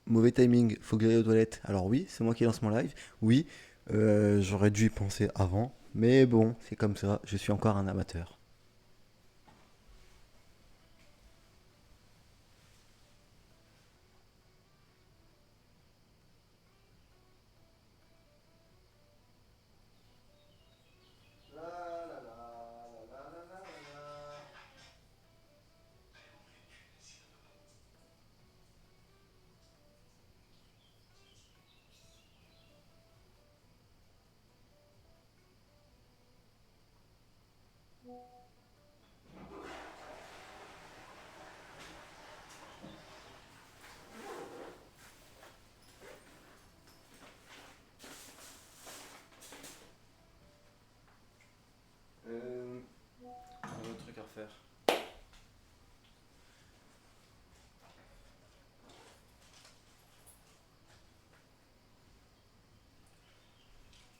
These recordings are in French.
mauvais timing, faut que j'aille aux toilettes. Alors oui, c'est moi qui lance mon live. Oui, j'aurais dû y penser avant. Mais bon, c'est comme ça, je suis encore un amateur. Un autre truc à refaire.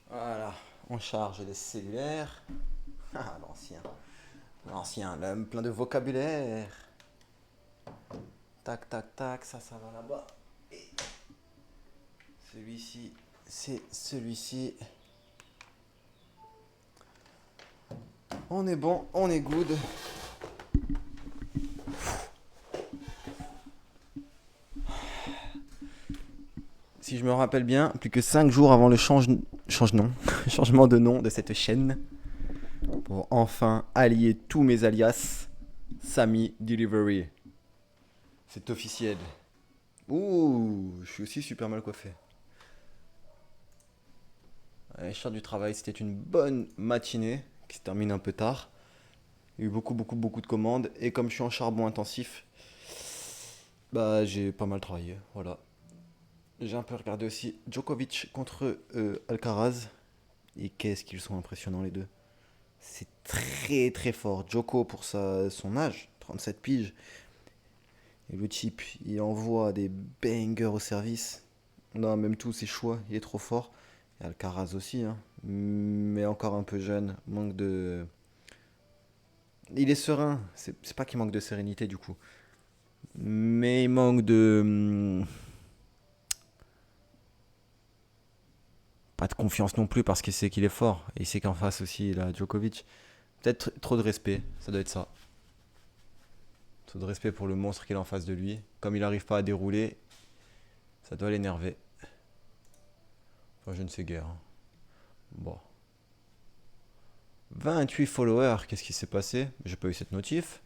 Voilà, on charge les cellulaires. Ah, l'ancien. L'ancien, l'homme plein de vocabulaire. Tac, tac, tac, ça va là-bas. Et celui-ci, c'est celui-ci. On est bon, on est good. Si je me rappelle bien, plus que 5 jours avant le change-nom, changement de nom de cette chaîne, pour enfin allier tous mes alias, Samy Delivery. C'est officiel. Ouh, je suis aussi super mal coiffé. Allez, je sors du travail, c'était une bonne matinée qui se termine un peu tard. Il y a eu beaucoup de commandes et comme je suis en charbon intensif, bah j'ai pas mal travaillé, voilà. J'ai un peu regardé aussi Djokovic contre Alcaraz et qu'est-ce qu'ils sont impressionnants les deux. C'est très fort. Djoko pour son âge, 37 piges. Et le type, il envoie des bangers au service. Non, même tous ses choix, il est trop fort. Et Alcaraz aussi, hein. Mais encore un peu jeune. Manque de. Il est serein. C'est pas qu'il manque de sérénité du coup. Mais il manque de. Pas de confiance non plus parce qu'il sait qu'il est fort. Et il sait qu'en face aussi, il a Djokovic. Peut-être trop de respect, ça doit être ça. Trop de respect pour le monstre qu'il a en face de lui. Comme il n'arrive pas à dérouler, ça doit l'énerver. Enfin, je ne sais guère, hein. Bon. 28 followers, qu'est-ce qui s'est passé? J'ai pas eu cette notif.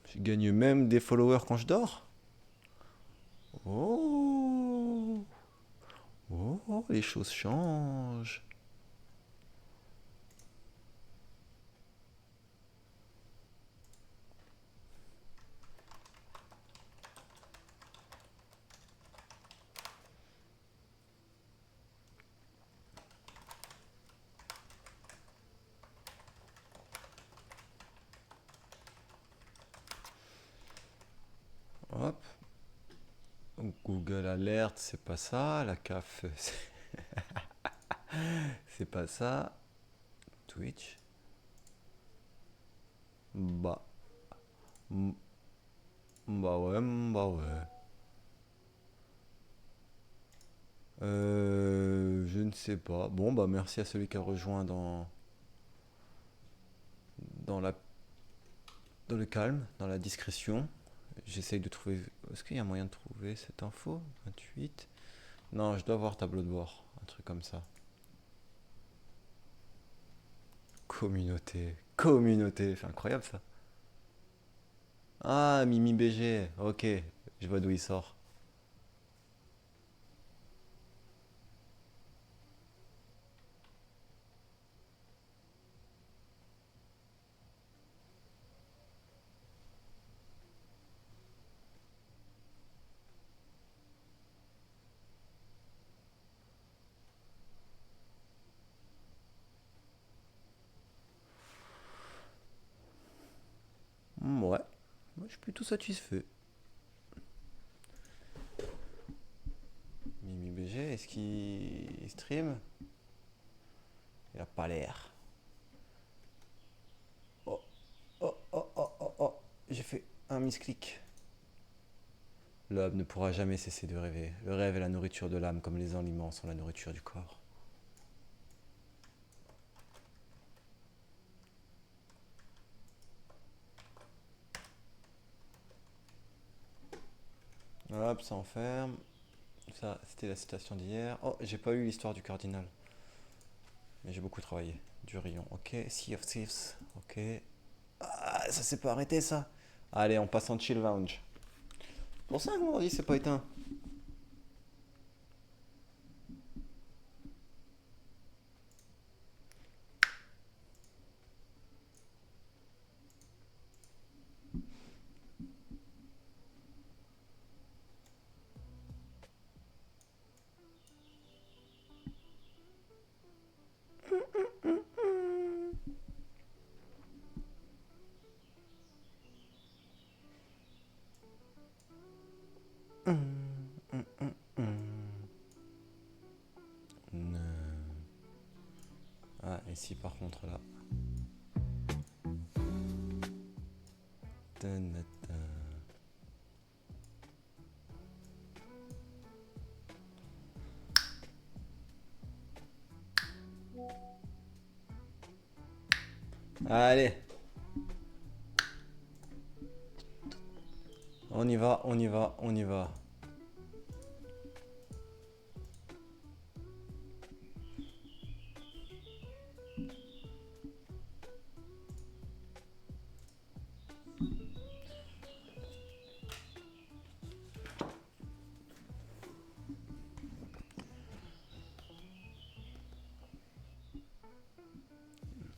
Je gagne même des followers quand je dors. Oh, oh, les choses changent. Hop. Google Alert, c'est pas ça. La CAF, c'est pas ça. Twitch. Bah, mm, bah ouais, bah ouais. Je ne sais pas. Bon, bah merci à celui qui a rejoint dans la, dans le calme, dans la discrétion. J'essaye de trouver. Est-ce qu'il y a moyen de trouver cette info? 28. Non, je dois avoir tableau de bord. Un truc comme ça. Communauté. Communauté. C'est incroyable ça. Ah, Mimi BG. Ok. Je vois d'où il sort. Ouais. Moi, je suis plutôt satisfait. Mimi BG, est-ce qu'il stream? Il a pas l'air. Oh, oh, oh, oh, oh, oh. J'ai fait un misclick. L'homme ne pourra jamais cesser de rêver. Le rêve est la nourriture de l'âme comme les aliments sont la nourriture du corps. Hop, ça enferme. Ça, c'était la citation d'hier. Oh, j'ai pas eu l'histoire du cardinal. Mais j'ai beaucoup travaillé. Du rayon, ok. Sea of Thieves, ok. Ah, ça s'est pas arrêté ça. Allez, on passe en chill lounge. Pour ça que mon ordi s'est pas éteint. Ah, et si par contre là. Allez, on y va, on y va, on y va.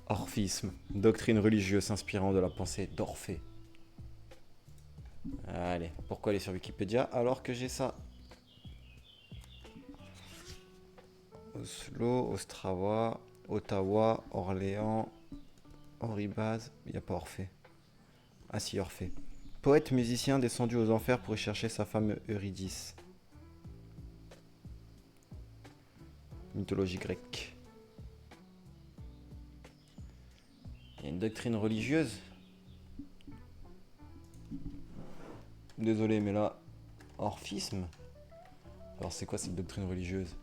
Orphisme, doctrine religieuse s'inspirant de la pensée d'Orphée. Allez, pourquoi aller sur Wikipédia alors que j'ai ça? Oslo, Ostrava, Ottawa, Orléans, Oribase, il n'y a pas Orphée. Ah si, Orphée. Poète musicien descendu aux enfers pour y chercher sa femme Eurydice. Mythologie grecque. Il y a une doctrine religieuse. Désolé, mais là, orphisme. Alors c'est quoi cette doctrine religieuse?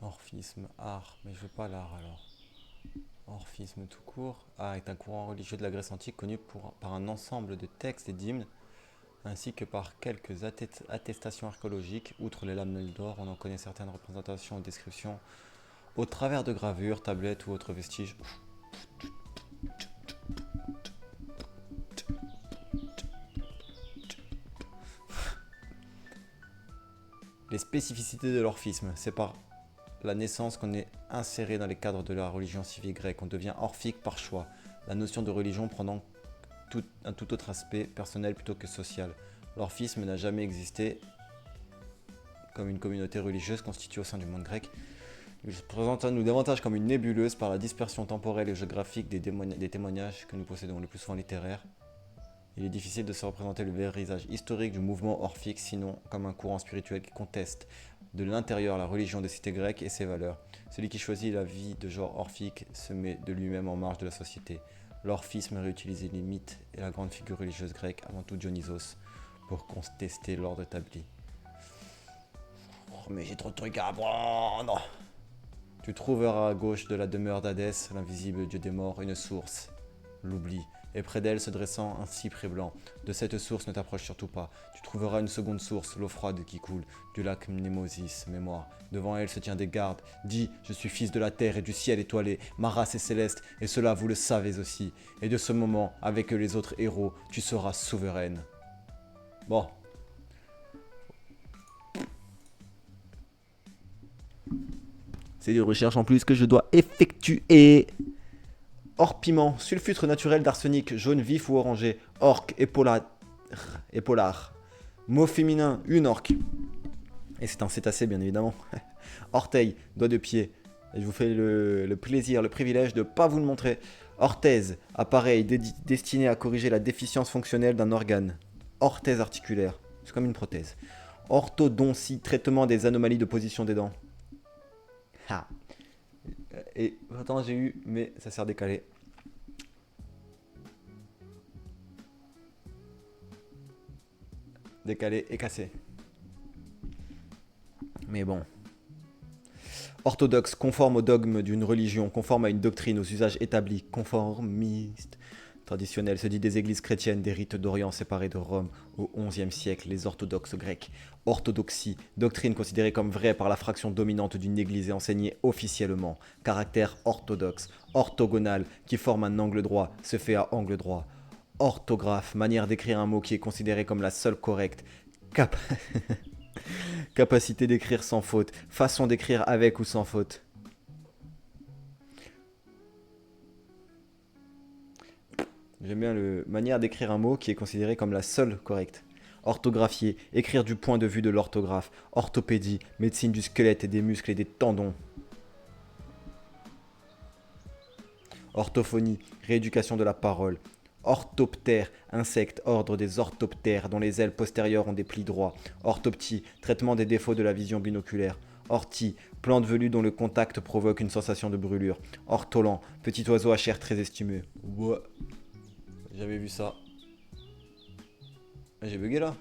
Orphisme, art, mais je veux pas l'art alors. Orphisme tout court, est un courant religieux de la Grèce antique connu par un ensemble de textes et d'hymnes, ainsi que par quelques attestations archéologiques. Outre les lamelles d'or, on en connaît certaines représentations et descriptions au travers de gravures, tablettes ou autres vestiges. Les spécificités de l'orphisme, c'est par la naissance qu'on est inséré dans les cadres de la religion civique grecque. On devient orphique par choix, la notion de religion prenant un tout autre aspect personnel plutôt que social. L'orphisme n'a jamais existé comme une communauté religieuse constituée au sein du monde grec. Il se présente à nous davantage comme une nébuleuse par la dispersion temporelle et géographique des témoignages que nous possédons, le plus souvent littéraires. Il est difficile de se représenter le vrai visage historique du mouvement orphique, sinon comme un courant spirituel qui conteste de l'intérieur la religion des cités grecques et ses valeurs. Celui qui choisit la vie de genre orphique se met de lui-même en marge de la société. L'orphisme réutilisait les mythes et la grande figure religieuse grecque, avant tout Dionysos, pour contester l'ordre établi. Oh, mais j'ai trop de trucs à apprendre. Tu trouveras à gauche de la demeure d'Hadès, l'invisible dieu des morts, une source, l'oubli, et près d'elle se dressant un cyprès blanc. De cette source ne t'approche surtout pas. Tu trouveras une seconde source, l'eau froide qui coule, du lac Mnemosis, mémoire. Devant elle se tient des gardes. Dis, je suis fils de la terre et du ciel étoilé, ma race est céleste, et cela vous le savez aussi. Et de ce moment, avec les autres héros, tu seras souveraine. Bon. C'est des recherches en plus que je dois effectuer. Or piment, sulfure naturel d'arsenic, jaune vif ou orangé. Orque, épaulard. Mot féminin, une orque. Et c'est un cétacé, bien évidemment. Orteil, doigt de pied. Et je vous fais le plaisir, le privilège de ne pas vous le montrer. Orthèse, appareil destiné à corriger la déficience fonctionnelle d'un organe. Orthèse articulaire, c'est comme une prothèse. Orthodontie, traitement des anomalies de position des dents. Ah. Et attends, j'ai eu, mais ça sert décalé. Décalé et cassé. Mais bon. Orthodoxe, conforme au dogme d'une religion, conforme à une doctrine, aux usages établis, conformiste. Traditionnel, se dit des églises chrétiennes, des rites d'Orient séparés de Rome au XIe siècle, les orthodoxes grecs. Orthodoxie, doctrine considérée comme vraie par la fraction dominante d'une église et enseignée officiellement. Caractère orthodoxe, orthogonal, qui forme un angle droit, se fait à angle droit. Orthographe, manière d'écrire un mot qui est considérée comme la seule correcte. Capacité d'écrire sans faute, façon d'écrire avec ou sans faute. J'aime bien le manière d'écrire un mot qui est considéré comme la seule correcte. Orthographier, écrire du point de vue de l'orthographe. Orthopédie, médecine du squelette et des muscles et des tendons. Orthophonie, rééducation de la parole. Orthoptère, insecte, ordre des orthoptères dont les ailes postérieures ont des plis droits. Orthoptie, traitement des défauts de la vision binoculaire. Ortie, plante velue dont le contact provoque une sensation de brûlure. Ortolan, petit oiseau à chair très estimé. Ouais, j'avais vu ça. J'ai bugué là.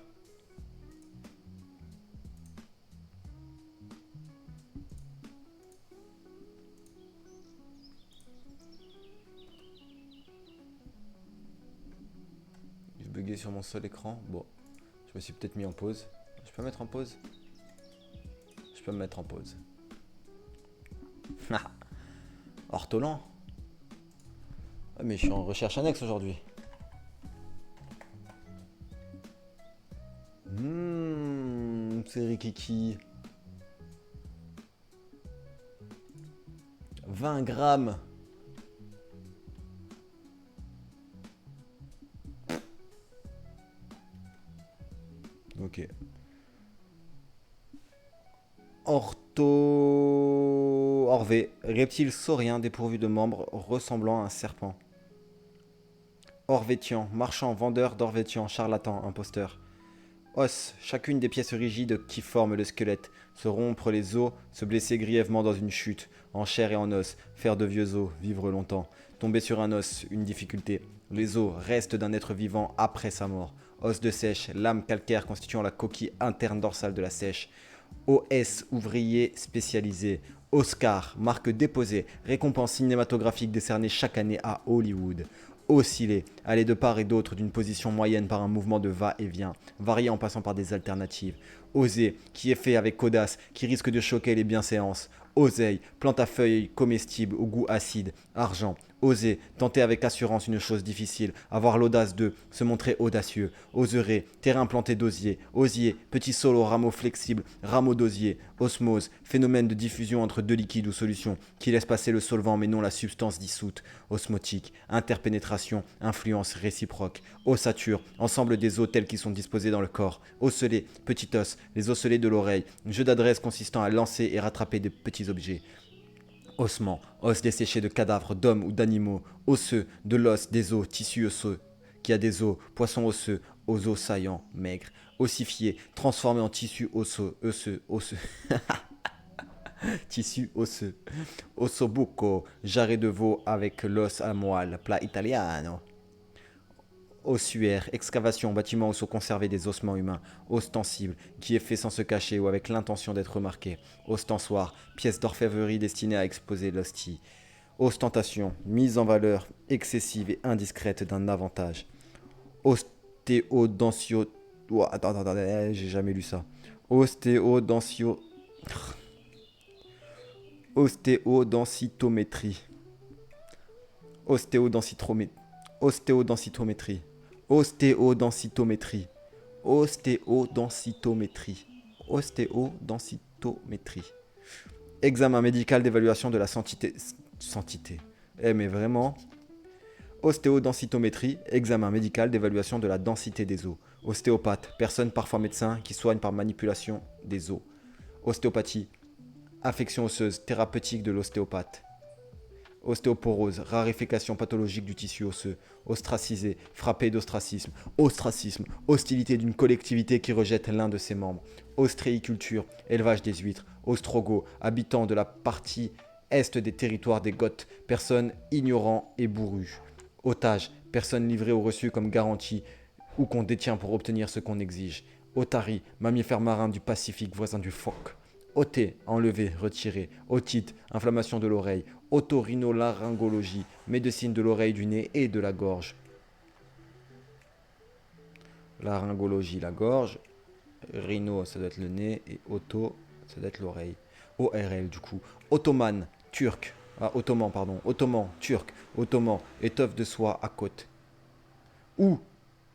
J'ai bugué sur mon seul écran. Bon, je me suis peut-être mis en pause. Je peux me mettre en pause? Je peux me mettre en pause. Ortolan. Ah, mais je suis en recherche annexe aujourd'hui. C'est Rikiki. 20 grammes. Ok. Orvé, reptile saurien dépourvu de membres ressemblant à un serpent. Orvétian, marchand, vendeur d'orvétian, charlatan, imposteur. Os, chacune des pièces rigides qui forment le squelette. Se rompre les os, se blesser grièvement dans une chute. En chair et en os, faire de vieux os, vivre longtemps. Tomber sur un os, une difficulté. Les os, restent d'un être vivant après sa mort. Os de sèche, lame calcaire constituant la coquille interne dorsale de la sèche. OS, ouvrier spécialisé. Oscar, marque déposée, récompense cinématographique décernée chaque année à Hollywood. Osciller, aller de part et d'autre d'une position moyenne par un mouvement de va-et-vient, varié en passant par des alternatives. Oser, qui est fait avec audace, qui risque de choquer les bienséances. Oseille, plante à feuilles comestibles au goût acide. Argent, oser, tenter avec assurance une chose difficile, avoir l'audace de se montrer audacieux. Oserer, terrain planté d'osier. Osier, petit sol au rameau flexible, rameau d'osier. Osmose, phénomène de diffusion entre deux liquides ou solutions, qui laisse passer le solvant mais non la substance dissoute. Osmotique, interpénétration, influence réciproque. Ossature, ensemble des os tels qu'ils sont disposés dans le corps. Osselet, petit os, les osselets de l'oreille. Jeu d'adresse consistant à lancer et rattraper des petits objets. Ossement, os desséchés de cadavres d'hommes ou d'animaux. Osseux, de l'os, des os, tissu osseux, qui a des os, poisson osseux, aux os saillants, maigres. Ossifié, transformé en tissu osseux, osseux. Tissu osseux. Ossobuco, jarret de veau avec l'os à moelle, plat italiano. Ossuaire, excavation, bâtiment où sont conservés des ossements humains. Ostensible, qui est fait sans se cacher ou avec l'intention d'être remarqué. Ostensoir, pièce d'orfèvrerie destinée à exposer l'hostie. Ostentation, mise en valeur excessive et indiscrète d'un avantage. Ostéodensio... Ouah, attends, j'ai jamais lu ça. Ostéodensio... Ostéodensitométrie. Ostéodensitométrie. Ostéodensitométrie. Ostéodensitométrie. Ostéodensitométrie. Ostéodensitométrie. Examen médical d'évaluation de la santité. Santité. Eh mais vraiment. Ostéodensitométrie, examen médical d'évaluation de la densité des os. Ostéopathe, personne parfois médecin qui soigne par manipulation des os. Ostéopathie, affection osseuse, thérapeutique de l'ostéopathe. Ostéoporose, raréfaction pathologique du tissu osseux. Ostracisé, frappé d'ostracisme. Ostracisme, hostilité d'une collectivité qui rejette l'un de ses membres. Ostréiculture, élevage des huîtres. Ostrogoth, habitant de la partie est des territoires des Goths, personnes ignorants et bourrus. Otage, personne livrée ou reçue comme garantie ou qu'on détient pour obtenir ce qu'on exige. Otari, mammifère marin du Pacifique, voisin du phoque. Oté, enlevé, retiré. Otite, inflammation de l'oreille. Otorhinolaryngologie, médecine de l'oreille, du nez et de la gorge. Laryngologie, la gorge. Rhino, ça doit être le nez. Et auto, ça doit être l'oreille. ORL, du coup. Ottoman, turc. Ah, ottoman, pardon. Ottoman, turc. Ottoman, étoffe de soie à côte. Ou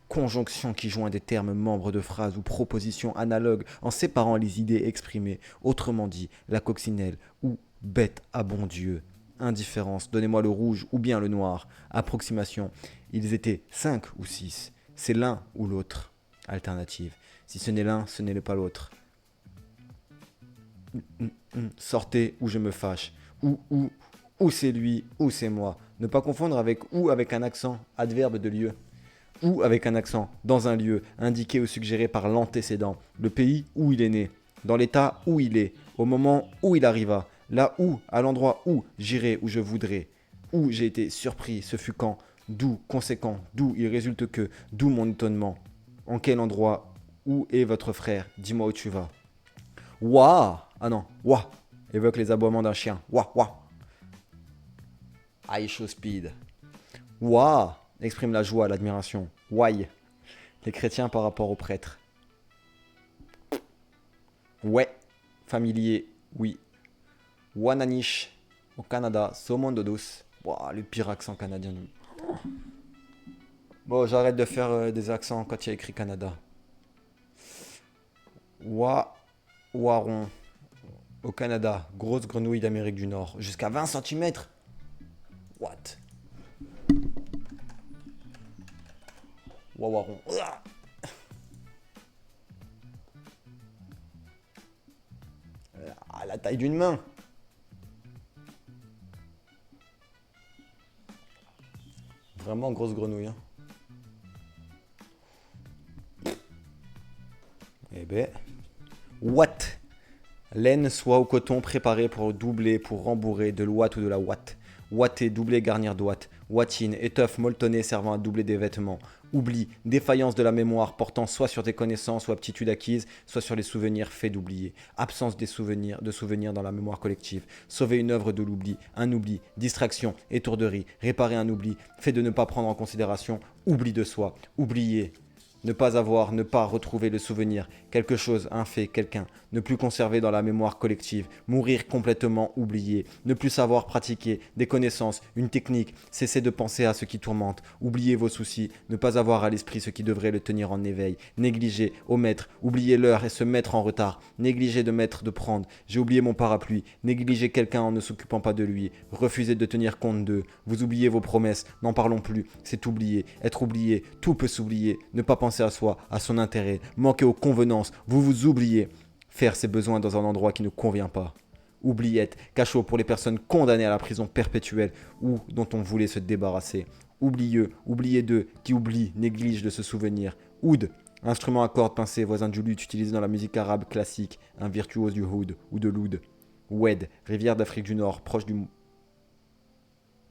conjonction qui joint des termes membres de phrases ou propositions analogues en séparant les idées exprimées. Autrement dit, la coccinelle ou bête à bon Dieu. Indifférence, donnez-moi le rouge ou bien le noir. Approximation, ils étaient 5 ou 6. C'est l'un ou l'autre. Alternative, si ce n'est l'un, ce n'est pas l'autre. Sortez ou je me fâche. Ou c'est lui, ou c'est moi. Ne pas confondre avec ou avec un accent, adverbe de lieu. Ou avec un accent, dans un lieu, indiqué ou suggéré par l'antécédent, le pays où il est né, dans l'état où il est, au moment où il arriva, là où, à l'endroit où, j'irai où je voudrais, où j'ai été surpris, ce fut quand, d'où, conséquent, d'où il résulte que, d'où mon étonnement, en quel endroit, où est votre frère, dis-moi où tu vas. Ouah. Ah non, ouah évoque les aboiements d'un chien. Ouah, ouah. I show speed. Ouah exprime la joie, l'admiration. Why les chrétiens par rapport aux prêtres. Ouais, familier, oui. Wananish au Canada, Somondo douce. Ouah, le pire accent canadien. Bon, j'arrête de faire des accents quand il y a écrit Canada. Waron au Canada, grosse grenouille d'Amérique du Nord, jusqu'à 20 cm. What? Wawaron. À la taille d'une main. Vraiment grosse grenouille. Hein. Eh ben. Watt. Laine, soie ou coton préparé pour doubler, pour rembourrer de l'ouate ou de la ouate. Ouaté, doubler, garnir d'ouate. Ouatine, étoffe molletonnée servant à doubler des vêtements. Oubli, défaillance de la mémoire portant soit sur des connaissances ou aptitudes acquises, soit sur les souvenirs faits d'oublier. Absence de souvenirs dans la mémoire collective. Sauver une œuvre de l'oubli, un oubli, distraction, étourderie, réparer un oubli, fait de ne pas prendre en considération, oubli de soi, oublier. Ne pas avoir, ne pas retrouver le souvenir, quelque chose, un fait, quelqu'un, ne plus conserver dans la mémoire collective, mourir complètement oublié, ne plus savoir pratiquer, des connaissances, une technique, cesser de penser à ce qui tourmente, oublier vos soucis, ne pas avoir à l'esprit ce qui devrait le tenir en éveil, négliger, omettre, oublier l'heure et se mettre en retard, négliger de mettre, de prendre, j'ai oublié mon parapluie, négliger quelqu'un en ne s'occupant pas de lui, refuser de tenir compte d'eux, vous oubliez vos promesses, n'en parlons plus, c'est oublier, être oublié, tout peut s'oublier, ne pas penser à soi, à son intérêt, manquer aux convenances, vous vous oubliez, faire ses besoins dans un endroit qui ne convient pas. Oubliette, cachot pour les personnes condamnées à la prison perpétuelle ou dont on voulait se débarrasser. Oublieux, oublié d'eux, qui oublie, néglige de se souvenir. Oud, instrument à cordes pincées, voisin du luth utilisé dans la musique arabe classique, un virtuose du oud ou de l'oud. Oued, rivière d'Afrique du Nord, proche du...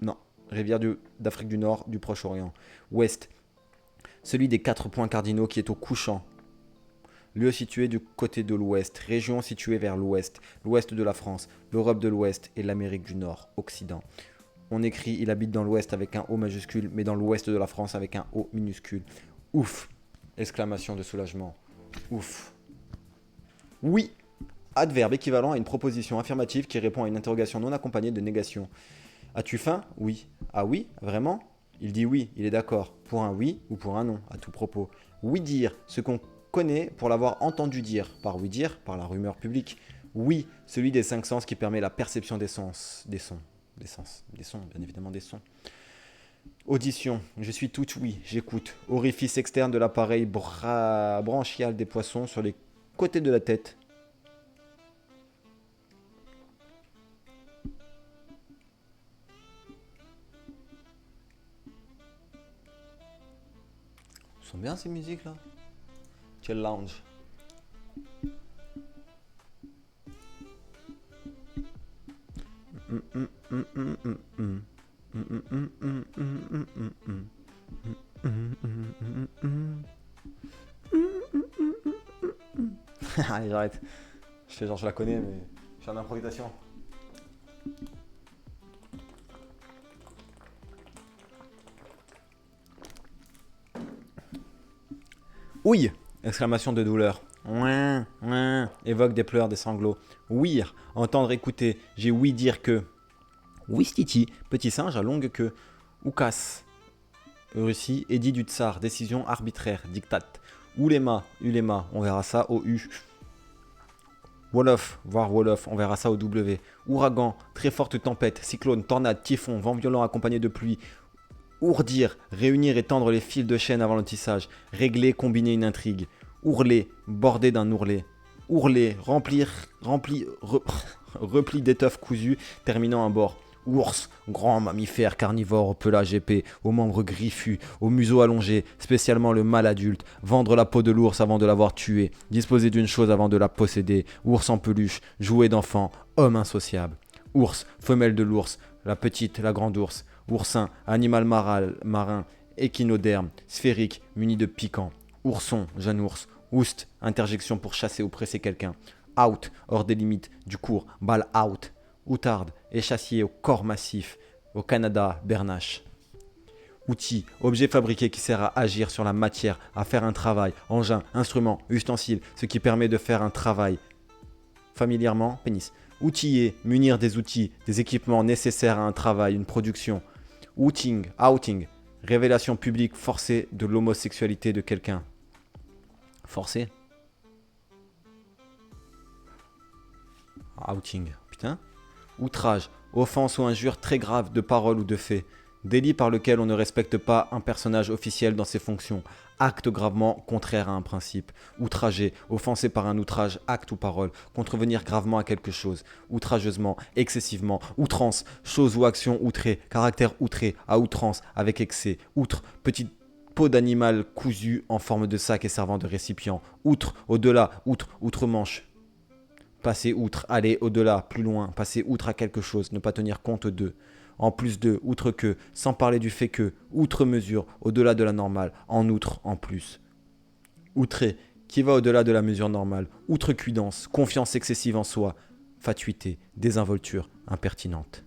Non, rivière d'Afrique du Nord, du Proche-Orient. Ouest, celui des 4 points cardinaux qui est au couchant. Lieu situé du côté de l'ouest, région située vers l'ouest de la France, l'Europe de l'Ouest et l'Amérique du Nord, Occident. on écrit il habite dans l'ouest avec un O majuscule, mais dans l'ouest de la France avec un O minuscule. Ouf! Exclamation de soulagement. Ouf! Oui! Adverbe équivalent à une proposition affirmative qui répond à une interrogation non accompagnée de négation. As-tu faim? Oui. Ah oui? Vraiment? Il dit oui, il est d'accord. Pour un oui ou pour un non, à tout propos. Oui dire, ce qu'on connaît pour l'avoir entendu dire. Par oui dire, par la rumeur publique. Oui, celui des 5 sens qui permet la perception des sens. Des sons, bien évidemment des sons. Audition, je suis tout oui, j'écoute. Orifice externe de l'appareil branchial des poissons sur les côtés de la tête. Sont bien ces musiques là? Quel lounge. Allez, j'arrête. Je fais genre je la connais, mais je suis en improvisation. Ouille! Exclamation de douleur. Ouin, ouin, évoque des pleurs, des sanglots. Ouïr, entendre, écouter. J'ai ouï dire que. Ouistiti, petit singe à longue queue. Oukas, Russie, édit du tsar, décision arbitraire, diktat. Oulema, on verra ça au U. Wolof, voire Wolof, on verra ça au W. Ouragan, très forte tempête, cyclone, tornade, typhon, vent violent accompagné de pluie. Ourdir, réunir et tendre les fils de chaîne avant le tissage. Régler, combiner une intrigue. Ourler, border d'un ourlet. Ourler, repli d'étoffe cousue, terminant un bord. Ours, grand mammifère carnivore au pelage épais, aux membres griffus, au museau allongé, spécialement le mâle adulte. Vendre la peau de l'ours avant de l'avoir tué. Disposer d'une chose avant de la posséder. Ours en peluche, jouet d'enfant, homme insociable. Ours, femelle de l'ours, la petite, la grande ours. Oursin, animal marin, échinoderme, sphérique, muni de piquant. Ourson, jeune ours. Oust, interjection pour chasser ou presser quelqu'un. Out, hors des limites du cours, balle out. Outarde, échassier au corps massif. Au Canada, bernache. Outil, objet fabriqué qui sert à agir sur la matière, à faire un travail. Engin, instrument, ustensile, ce qui permet de faire un travail. Familièrement, pénis. Outiller, munir des outils, des équipements nécessaires à un travail, une production. Outing, révélation publique forcée de l'homosexualité de quelqu'un. Forcé? Outing, putain. Outrage, offense ou injure très grave de parole ou de fait. Délit par lequel on ne respecte pas un personnage officiel dans ses fonctions. Acte gravement contraire à un principe. Outrager, offensé par un outrage, acte ou parole. Contrevenir gravement à quelque chose. Outrageusement, excessivement. Outrance, chose ou action outrée. Caractère outré, à outrance, avec excès. Outre, petite peau d'animal cousu en forme de sac et servant de récipient. Outre, au-delà, outre-manche. Passer outre, aller au-delà, plus loin. Passer outre à quelque chose, ne pas tenir compte de. En plus de, outre que, sans parler du fait que, outre mesure, au-delà de la normale, en outre, en plus. Outré, qui va au-delà de la mesure normale, outrecuidance, confiance excessive en soi, fatuité, désinvolture, impertinente.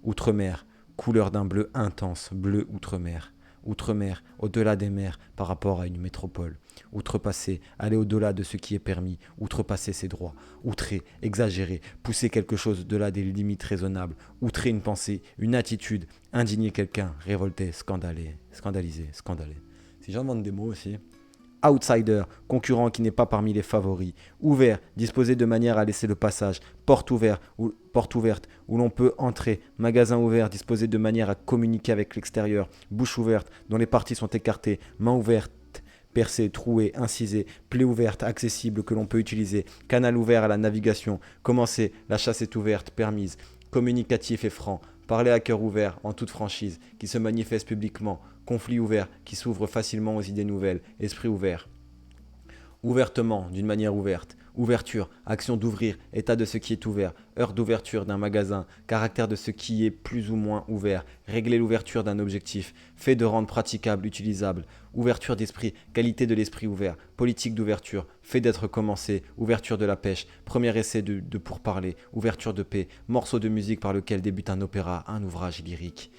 Outre-mer, couleur d'un bleu intense, bleu outre-mer. Outre-mer, au-delà des mers par rapport à une métropole. Outrepasser, aller au-delà de ce qui est permis, outrepasser ses droits. Outrer, exagérer, pousser quelque chose au-delà des limites raisonnables. Outrer une pensée, une attitude, indigner quelqu'un, révolter, scandaliser. Si j'en demande des mots aussi. Outsider, concurrent qui n'est pas parmi les favoris. Ouvert, disposé de manière à laisser le passage. Porte ouverte, où l'on peut entrer. Magasin ouvert, disposé de manière à communiquer avec l'extérieur. Bouche ouverte, dont les parties sont écartées. Main ouverte, percée, trouée, incisée. Plaie ouverte, accessible, que l'on peut utiliser. Canal ouvert à la navigation. Commencer, la chasse est ouverte, permise. Communicatif et franc. Parler à cœur ouvert, en toute franchise, qui se manifeste publiquement. Conflit ouvert, qui s'ouvre facilement aux idées nouvelles. Esprit ouvert. Ouvertement, d'une manière ouverte. Ouverture, action d'ouvrir, état de ce qui est ouvert, heure d'ouverture d'un magasin, caractère de ce qui est plus ou moins ouvert, régler l'ouverture d'un objectif, fait de rendre praticable, utilisable, ouverture d'esprit, qualité de l'esprit ouvert, politique d'ouverture, fait d'être commencé, ouverture de la pêche, premier essai de pourparler, ouverture de paix, morceau de musique par lequel débute un opéra, un ouvrage lyrique.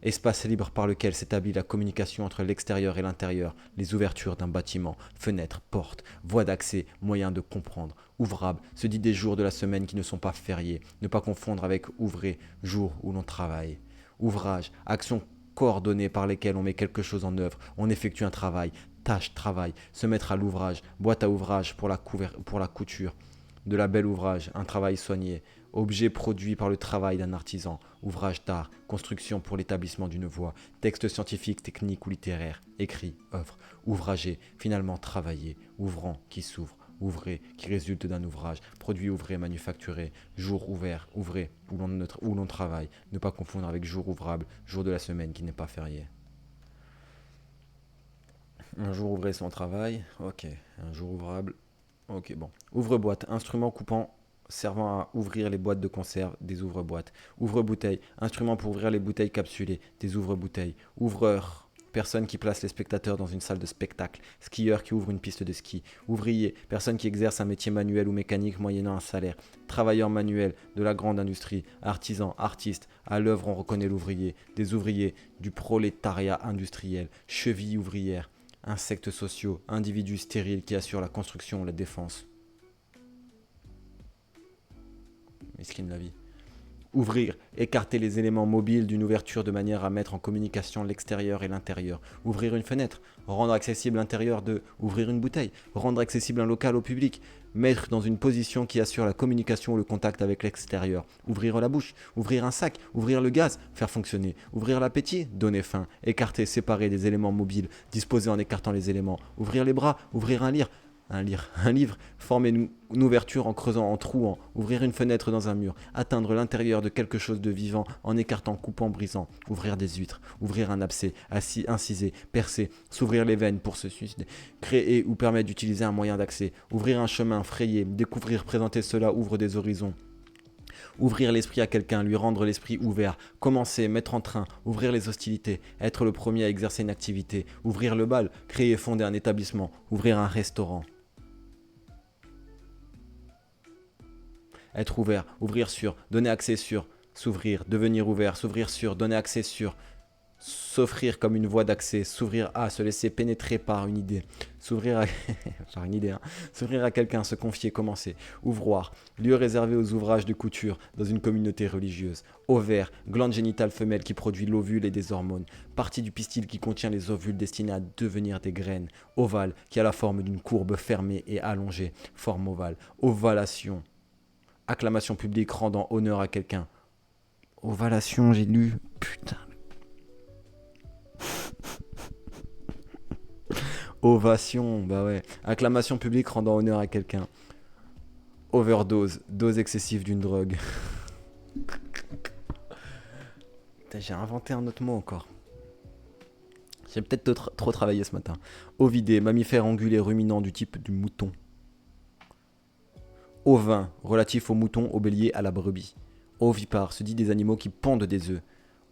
Espace libre par lequel s'établit la communication entre l'extérieur et l'intérieur, les ouvertures d'un bâtiment, fenêtres, portes, voies d'accès, moyens de comprendre. Ouvrable se dit des jours de la semaine qui ne sont pas fériés, ne pas confondre avec ouvré, jour où l'on travaille. Ouvrage, action coordonnée par lesquelles on met quelque chose en œuvre, on effectue un travail, tâche, travail, se mettre à l'ouvrage, boîte à ouvrage pour la couture. De la belle ouvrage, un travail soigné, objet produit par le travail d'un artisan, ouvrage d'art, construction pour l'établissement d'une voie, texte scientifique, technique ou littéraire, écrit, œuvre, ouvragé, finalement travaillé, ouvrant qui s'ouvre, ouvré qui résulte d'un ouvrage, produit ouvré manufacturé, jour ouvert, ouvré où l'on travaille, ne pas confondre avec jour ouvrable, jour de la semaine qui n'est pas férié. Un jour ouvré sans travail, ok, un jour ouvrable. Ok, bon. Ouvre-boîte, instrument coupant servant à ouvrir les boîtes de conserve, des ouvre-boîtes. Ouvre-bouteille, instrument pour ouvrir les bouteilles capsulées, des ouvre-bouteilles. Ouvreur, personne qui place les spectateurs dans une salle de spectacle. Skieur qui ouvre une piste de ski. Ouvrier, personne qui exerce un métier manuel ou mécanique moyennant un salaire. Travailleur manuel de la grande industrie. Artisan, artiste, à l'œuvre on reconnaît l'ouvrier. Des ouvriers du prolétariat industriel. Cheville ouvrière. Insectes sociaux, individus stériles qui assurent la construction ou la défense. Mesquine la vie. Ouvrir, écarter les éléments mobiles d'une ouverture de manière à mettre en communication l'extérieur et l'intérieur. Ouvrir une fenêtre, rendre accessible l'intérieur de. Ouvrir une bouteille, rendre accessible un local au public. Mettre dans une position qui assure la communication ou le contact avec l'extérieur. Ouvrir la bouche, ouvrir un sac, ouvrir le gaz, faire fonctionner. Ouvrir l'appétit, donner faim. Écarter, séparer des éléments mobiles, disposer en écartant les éléments. Ouvrir les bras, ouvrir un livre, former une ouverture en creusant, en trouant, ouvrir une fenêtre dans un mur, atteindre l'intérieur de quelque chose de vivant en écartant, coupant, brisant, ouvrir des huîtres, ouvrir un abcès, inciser, percer, s'ouvrir les veines pour se suicider, créer ou permettre d'utiliser un moyen d'accès, ouvrir un chemin, frayer, découvrir, présenter cela ouvre des horizons. Ouvrir l'esprit à quelqu'un, lui rendre l'esprit ouvert, commencer, mettre en train, ouvrir les hostilités, être le premier à exercer une activité, ouvrir le bal, créer et fonder un établissement, ouvrir un restaurant. Être ouvert, ouvrir sur, donner accès sur, s'ouvrir, devenir ouvert, s'ouvrir sur, donner accès sur, s'offrir comme une voie d'accès, s'ouvrir à, se laisser pénétrer par une idée, s'ouvrir à, par une idée, hein. S'ouvrir à quelqu'un, se confier, commencer, ouvroir, lieu réservé aux ouvrages de couture dans une communauté religieuse, ovaire, glande génitale femelle qui produit l'ovule et des hormones, partie du pistil qui contient les ovules destinés à devenir des graines, ovale qui a la forme d'une courbe fermée et allongée, forme ovale, ovalation, acclamation publique rendant honneur à quelqu'un. Ovalation, j'ai lu. Putain. Ovation, bah ouais. Acclamation publique rendant honneur à quelqu'un. Overdose, dose excessive d'une drogue. Putain, j'ai inventé un autre mot encore. J'ai peut-être trop travaillé ce matin. Ovidé, mammifère angulé ruminant du type du mouton. Ovin, relatif au mouton, au bélier, à la brebis. Ovipare, se dit des animaux qui pondent des œufs.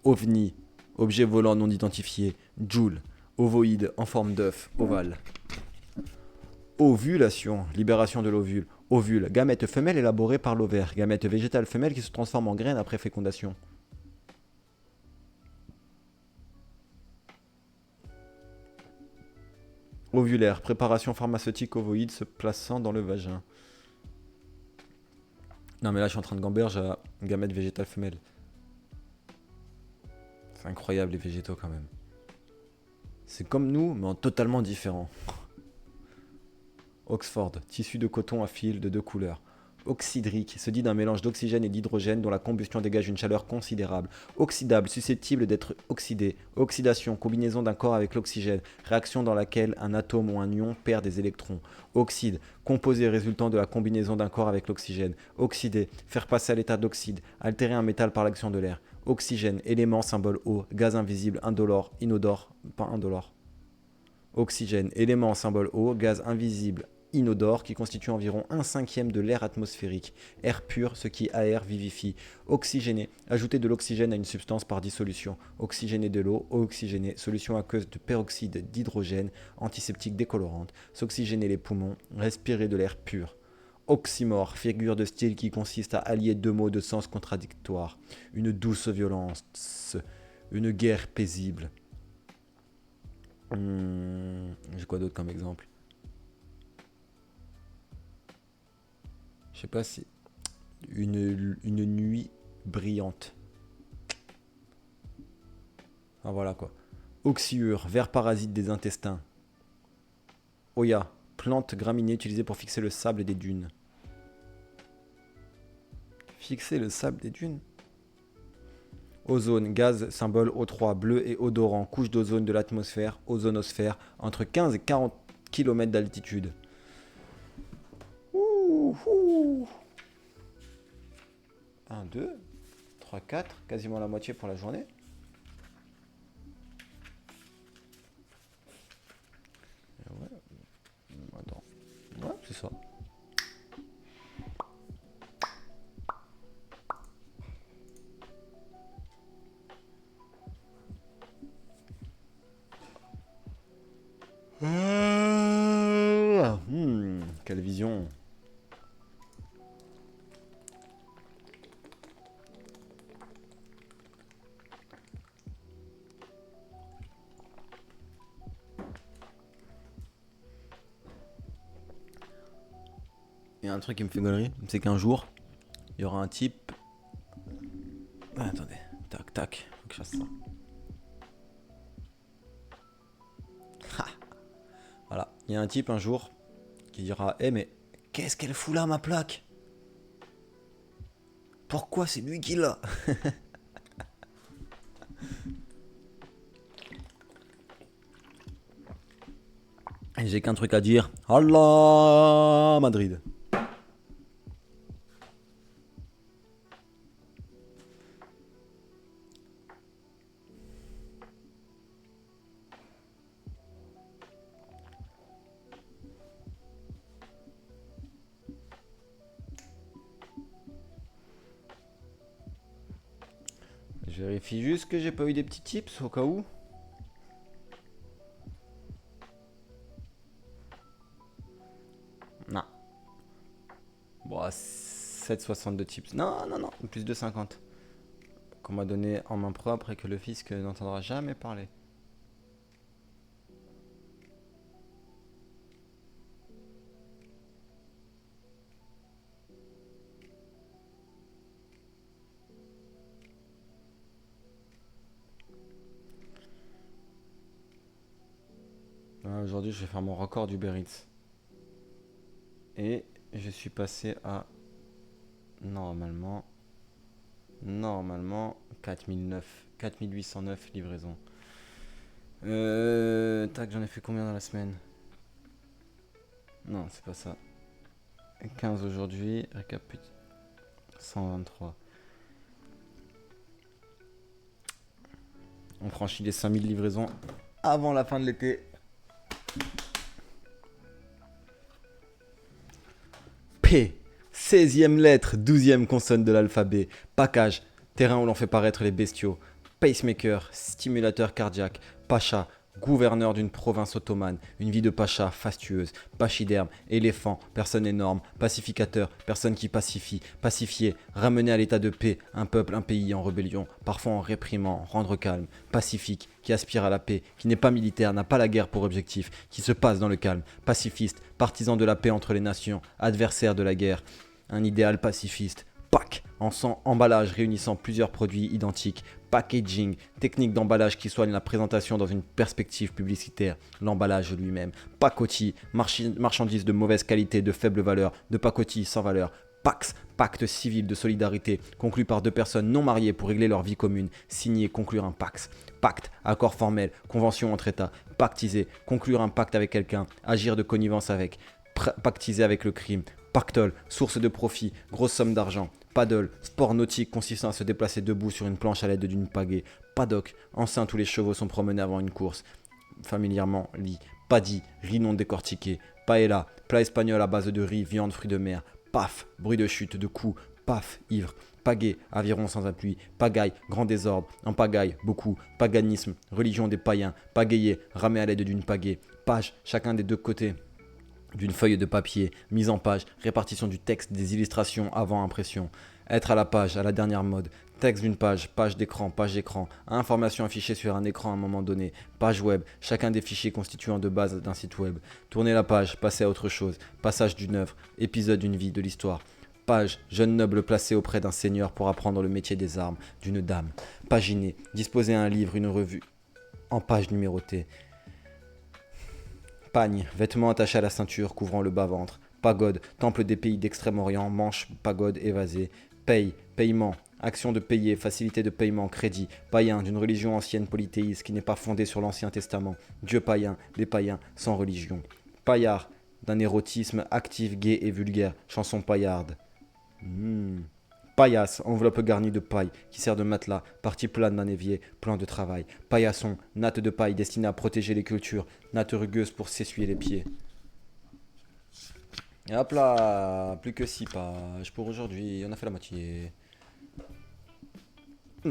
Ovni, objet volant non identifié. Joule, ovoïde en forme d'œuf, ovale. Ovulation, libération de l'ovule. Ovule, gamète femelle élaborée par l'ovaire. Gamète végétale femelle qui se transforme en graine après fécondation. Ovulaire, préparation pharmaceutique ovoïde se plaçant dans le vagin. Non mais là je suis en train de gamberge à gamète végétale femelle. C'est incroyable les végétaux quand même. C'est comme nous mais en totalement différent. Oxford, tissu de coton à fil de deux couleurs. Oxydrique, se dit d'un mélange d'oxygène et d'hydrogène dont la combustion dégage une chaleur considérable. Oxydable, susceptible d'être oxydé. Oxydation, combinaison d'un corps avec l'oxygène, réaction dans laquelle un atome ou un ion perd des électrons. Oxyde, composé résultant de la combinaison d'un corps avec l'oxygène. Oxyder, faire passer à l'état d'oxyde, altérer un métal par l'action de l'air. Oxygène, élément, symbole O, gaz invisible, inodore, pas indolore. Oxygène, élément, symbole O, gaz invisible, inodore qui constitue environ 1/5 de l'air atmosphérique. Air pur, ce qui aère, vivifie. Oxygéné, ajouter de l'oxygène à une substance par dissolution. Oxygéner de l'eau, oxygéné, solution aqueuse de peroxyde d'hydrogène, antiseptique décolorante. S'oxygéner les poumons, respirer de l'air pur. Oxymore, figure de style qui consiste à allier deux mots de sens contradictoires. Une douce violence, une guerre paisible. J'ai quoi d'autre comme exemple? Je sais pas si... Une nuit brillante. Ah voilà quoi. Oxyure, ver parasite des intestins. Oya, plante graminée utilisée pour fixer le sable des dunes. Fixer le sable des dunes. Ozone, gaz, symbole O3, bleu et odorant, couche d'ozone de l'atmosphère, ozonosphère, entre 15 et 40 km d'altitude. Ouh. 1, 2, 3, 4, quasiment la moitié pour la journée. Ouais, attends. Ouais, c'est ça. Quelle vision. Il y a un truc qui me fait gaulerie, c'est qu'un jour, il y aura un type... Ah, attendez, tac, tac, faut que je fasse ça. Voilà, il y a un type un jour qui dira mais qu'est-ce qu'elle fout là ma plaque? Pourquoi c'est lui qui l'a? Et j'ai qu'un truc à dire. Allah Madrid. Je vérifie juste que j'ai pas eu des petits tips au cas où. Non. Bon, 7,62 tips. Non, plus de 50. Qu'on m'a donné en main propre et que le fisc n'entendra jamais parler. Aujourd'hui, je vais faire mon record du Eats. Et je suis passé à normalement 4809 livraisons. Tac, j'en ai fait combien dans la semaine? Non, c'est pas ça. 15 aujourd'hui, récapitule. 123. On franchit les 5000 livraisons avant la fin de l'été. P, 16e lettre, 12e consonne de l'alphabet. Package, terrain où l'on fait paraître les bestiaux. Pacemaker, stimulateur cardiaque. Pacha, gouverneur d'une province ottomane. Une vie de pacha fastueuse. Pachyderme, éléphant, personne énorme. Pacificateur, personne qui pacifie. Pacifier, ramener à l'état de paix un peuple, un pays en rébellion. Parfois en réprimant, rendre calme. Pacifique, qui aspire à la paix, qui n'est pas militaire, n'a pas la guerre pour objectif, qui se passe dans le calme. Pacifiste, partisan de la paix entre les nations, adversaire de la guerre. Un idéal pacifiste. Pack, emballage réunissant plusieurs produits identiques. Packaging, technique d'emballage qui soigne la présentation dans une perspective publicitaire. L'emballage lui-même. Pacotille, marchandise de mauvaise qualité, de faible valeur, de pacotille sans valeur. Pax, pacte civil de solidarité, conclu par deux personnes non mariées pour régler leur vie commune. Signer, conclure un pax. Pacte, accord formel, convention entre États. Pactiser, conclure un pacte avec quelqu'un, agir de connivence avec. Pactiser avec le crime. Pactole, source de profit, grosse somme d'argent. Paddle, sport nautique consistant à se déplacer debout sur une planche à l'aide d'une pagaie. Paddock, enceinte où les chevaux sont promenés avant une course. Familièrement, lit. Paddy, riz non décortiqué. paella, plat espagnol à base de riz, viande, fruits de mer, paf, bruit de chute, de coups, paf, ivre, pagaie, aviron sans appui, pagaille, grand désordre, en pagaille, beaucoup, paganisme, religion des païens, pagayer, ramer à l'aide d'une pagaie, page, chacun des deux côtés d'une feuille de papier, mise en page, répartition du texte, des illustrations avant impression, être à la page, à la dernière mode, texte d'une page, page d'écran, information affichée sur un écran à un moment donné, page web, chacun des fichiers constituant de base d'un site web, tourner la page, passer à autre chose, passage d'une œuvre, épisode d'une vie, de l'histoire, page, jeune noble placé auprès d'un seigneur pour apprendre le métier des armes, d'une dame, paginer, disposer un livre, une revue, en page numérotée, pagne, vêtements attachés à la ceinture couvrant le bas-ventre, pagode, temple des pays d'Extrême-Orient, manche, pagode évasée, paye, paiement, action de payer, facilité de paiement, crédit, païen, d'une religion ancienne polythéiste qui n'est pas fondée sur l'Ancien Testament, Dieu païen, des païens sans religion, paillard, d'un érotisme actif, gai et vulgaire, chanson paillarde. Paillasse, enveloppe garnie de paille, qui sert de matelas, partie plane d'un évier, plan de travail. Paillasson, natte de paille destinée à protéger les cultures, natte rugueuse pour s'essuyer les pieds. Et hop là, plus que 6 pages pour aujourd'hui, on a fait la moitié. On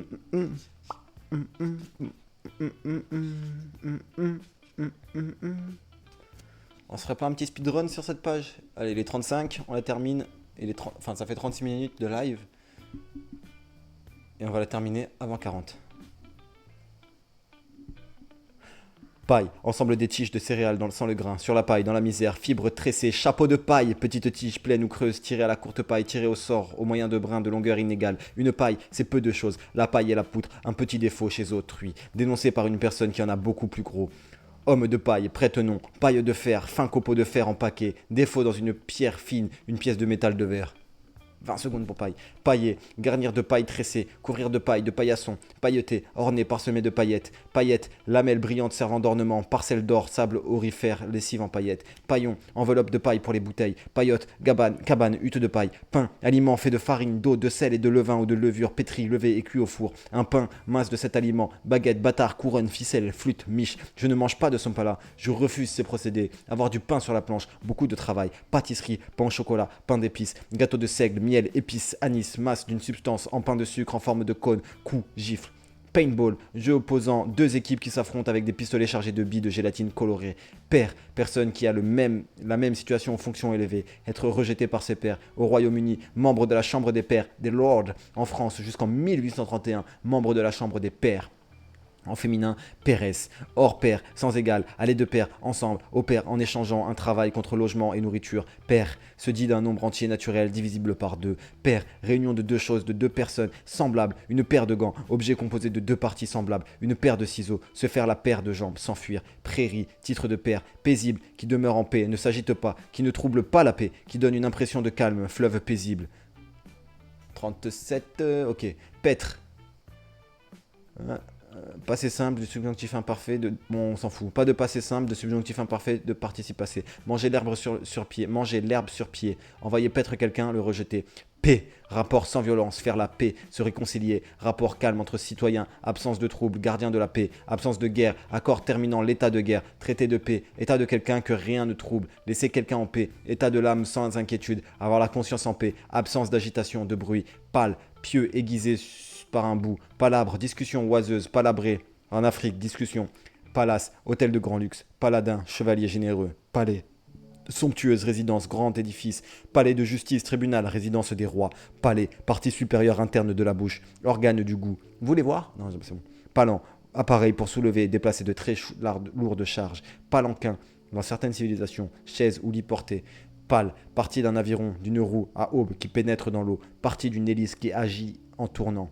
se ferait pas un petit speedrun sur cette page? Allez, les 35, on la termine. Et enfin, ça fait 36 minutes de live. Et on va la terminer avant 40. Paille, ensemble des tiges de céréales sans le grain, sur la paille, dans la misère, fibres tressées, chapeau de paille, petite tige pleine ou creuse, tirée à la courte paille, tirée au sort, au moyen de brins de longueur inégale. Une paille, c'est peu de choses. La paille et la poutre, un petit défaut chez autrui, dénoncé par une personne qui en a beaucoup plus gros. Homme de paille, prête-nom, paille de fer, fin copeau de fer en paquet, défaut dans une pierre fine, une pièce de métal de verre. 20 secondes pour paille. Pailler, garnir de paille tressée, couvrir de paillasson, pailleté, orné, parsemé de paillettes, paillettes, lamelles brillantes servant d'ornement, parcelles d'or, sable aurifère, lessive en paillettes, paillon, enveloppe de paille pour les bouteilles, paillotte, cabane, hutte de paille, pain, aliment fait de farine, d'eau, de sel et de levain ou de levure, pétri, levé et cuit au four, un pain, masse de cet aliment, baguette, bâtard, couronne, ficelle, flûte, miche, je ne mange pas de son plat, je refuse ces procédés, avoir du pain sur la planche, beaucoup de travail, pâtisserie, pain au chocolat, pain d'épices, gâteau de seigle, miel, épices, anis, masse d'une substance en pain de sucre en forme de cône, coup, gifle. Paintball, jeu opposant deux équipes qui s'affrontent avec des pistolets chargés de billes de gélatine colorée. Père, personne qui a la même situation aux fonctions élevées, être rejeté par ses pairs. Au Royaume-Uni, membre de la Chambre des pairs, des Lords. En France, jusqu'en 1831, membre de la Chambre des pairs. En féminin, péresse, hors pair, sans égal, aller de pair, ensemble, au pair, en échangeant un travail contre logement et nourriture. Pair, se dit d'un nombre entier naturel divisible par deux. Pair, réunion de deux choses, de deux personnes, semblables, une paire de gants, objet composé de deux parties semblables, une paire de ciseaux, se faire la paire de jambes, s'enfuir. Prairie, titre de pair, paisible, qui demeure en paix, ne s'agite pas, qui ne trouble pas la paix, qui donne une impression de calme, fleuve paisible. 37, ok. Paître. Passé simple de subjonctif imparfait de... Bon, on s'en fout. Pas de passé simple de subjonctif imparfait de participe passé. Manger l'herbe sur pied. Manger l'herbe sur pied. Envoyer paître quelqu'un, le rejeter. Paix. Rapport sans violence. Faire la paix. Se réconcilier. Rapport calme entre citoyens. Absence de trouble. Gardien de la paix. Absence de guerre. Accord terminant l'état de guerre. Traité de paix. État de quelqu'un que rien ne trouble. Laisser quelqu'un en paix. État de l'âme sans inquiétude. Avoir la conscience en paix. Absence d'agitation, de bruit. Pâle. Pieux, aiguisé par un bout, palabre, discussion oiseuse, palabré, en Afrique, discussion, palace, hôtel de grand luxe, paladin, chevalier généreux, palais, somptueuse résidence, grand édifice, palais de justice, tribunal, résidence des rois, palais, partie supérieure interne de la bouche, organe du goût. Vous voulez voir? Non, c'est bon. Palan, appareil pour soulever et déplacer de très lourdes charges, palanquin, dans certaines civilisations, chaise ou lit porté, pale, partie d'un aviron, d'une roue à aube qui pénètre dans l'eau, partie d'une hélice qui agit en tournant.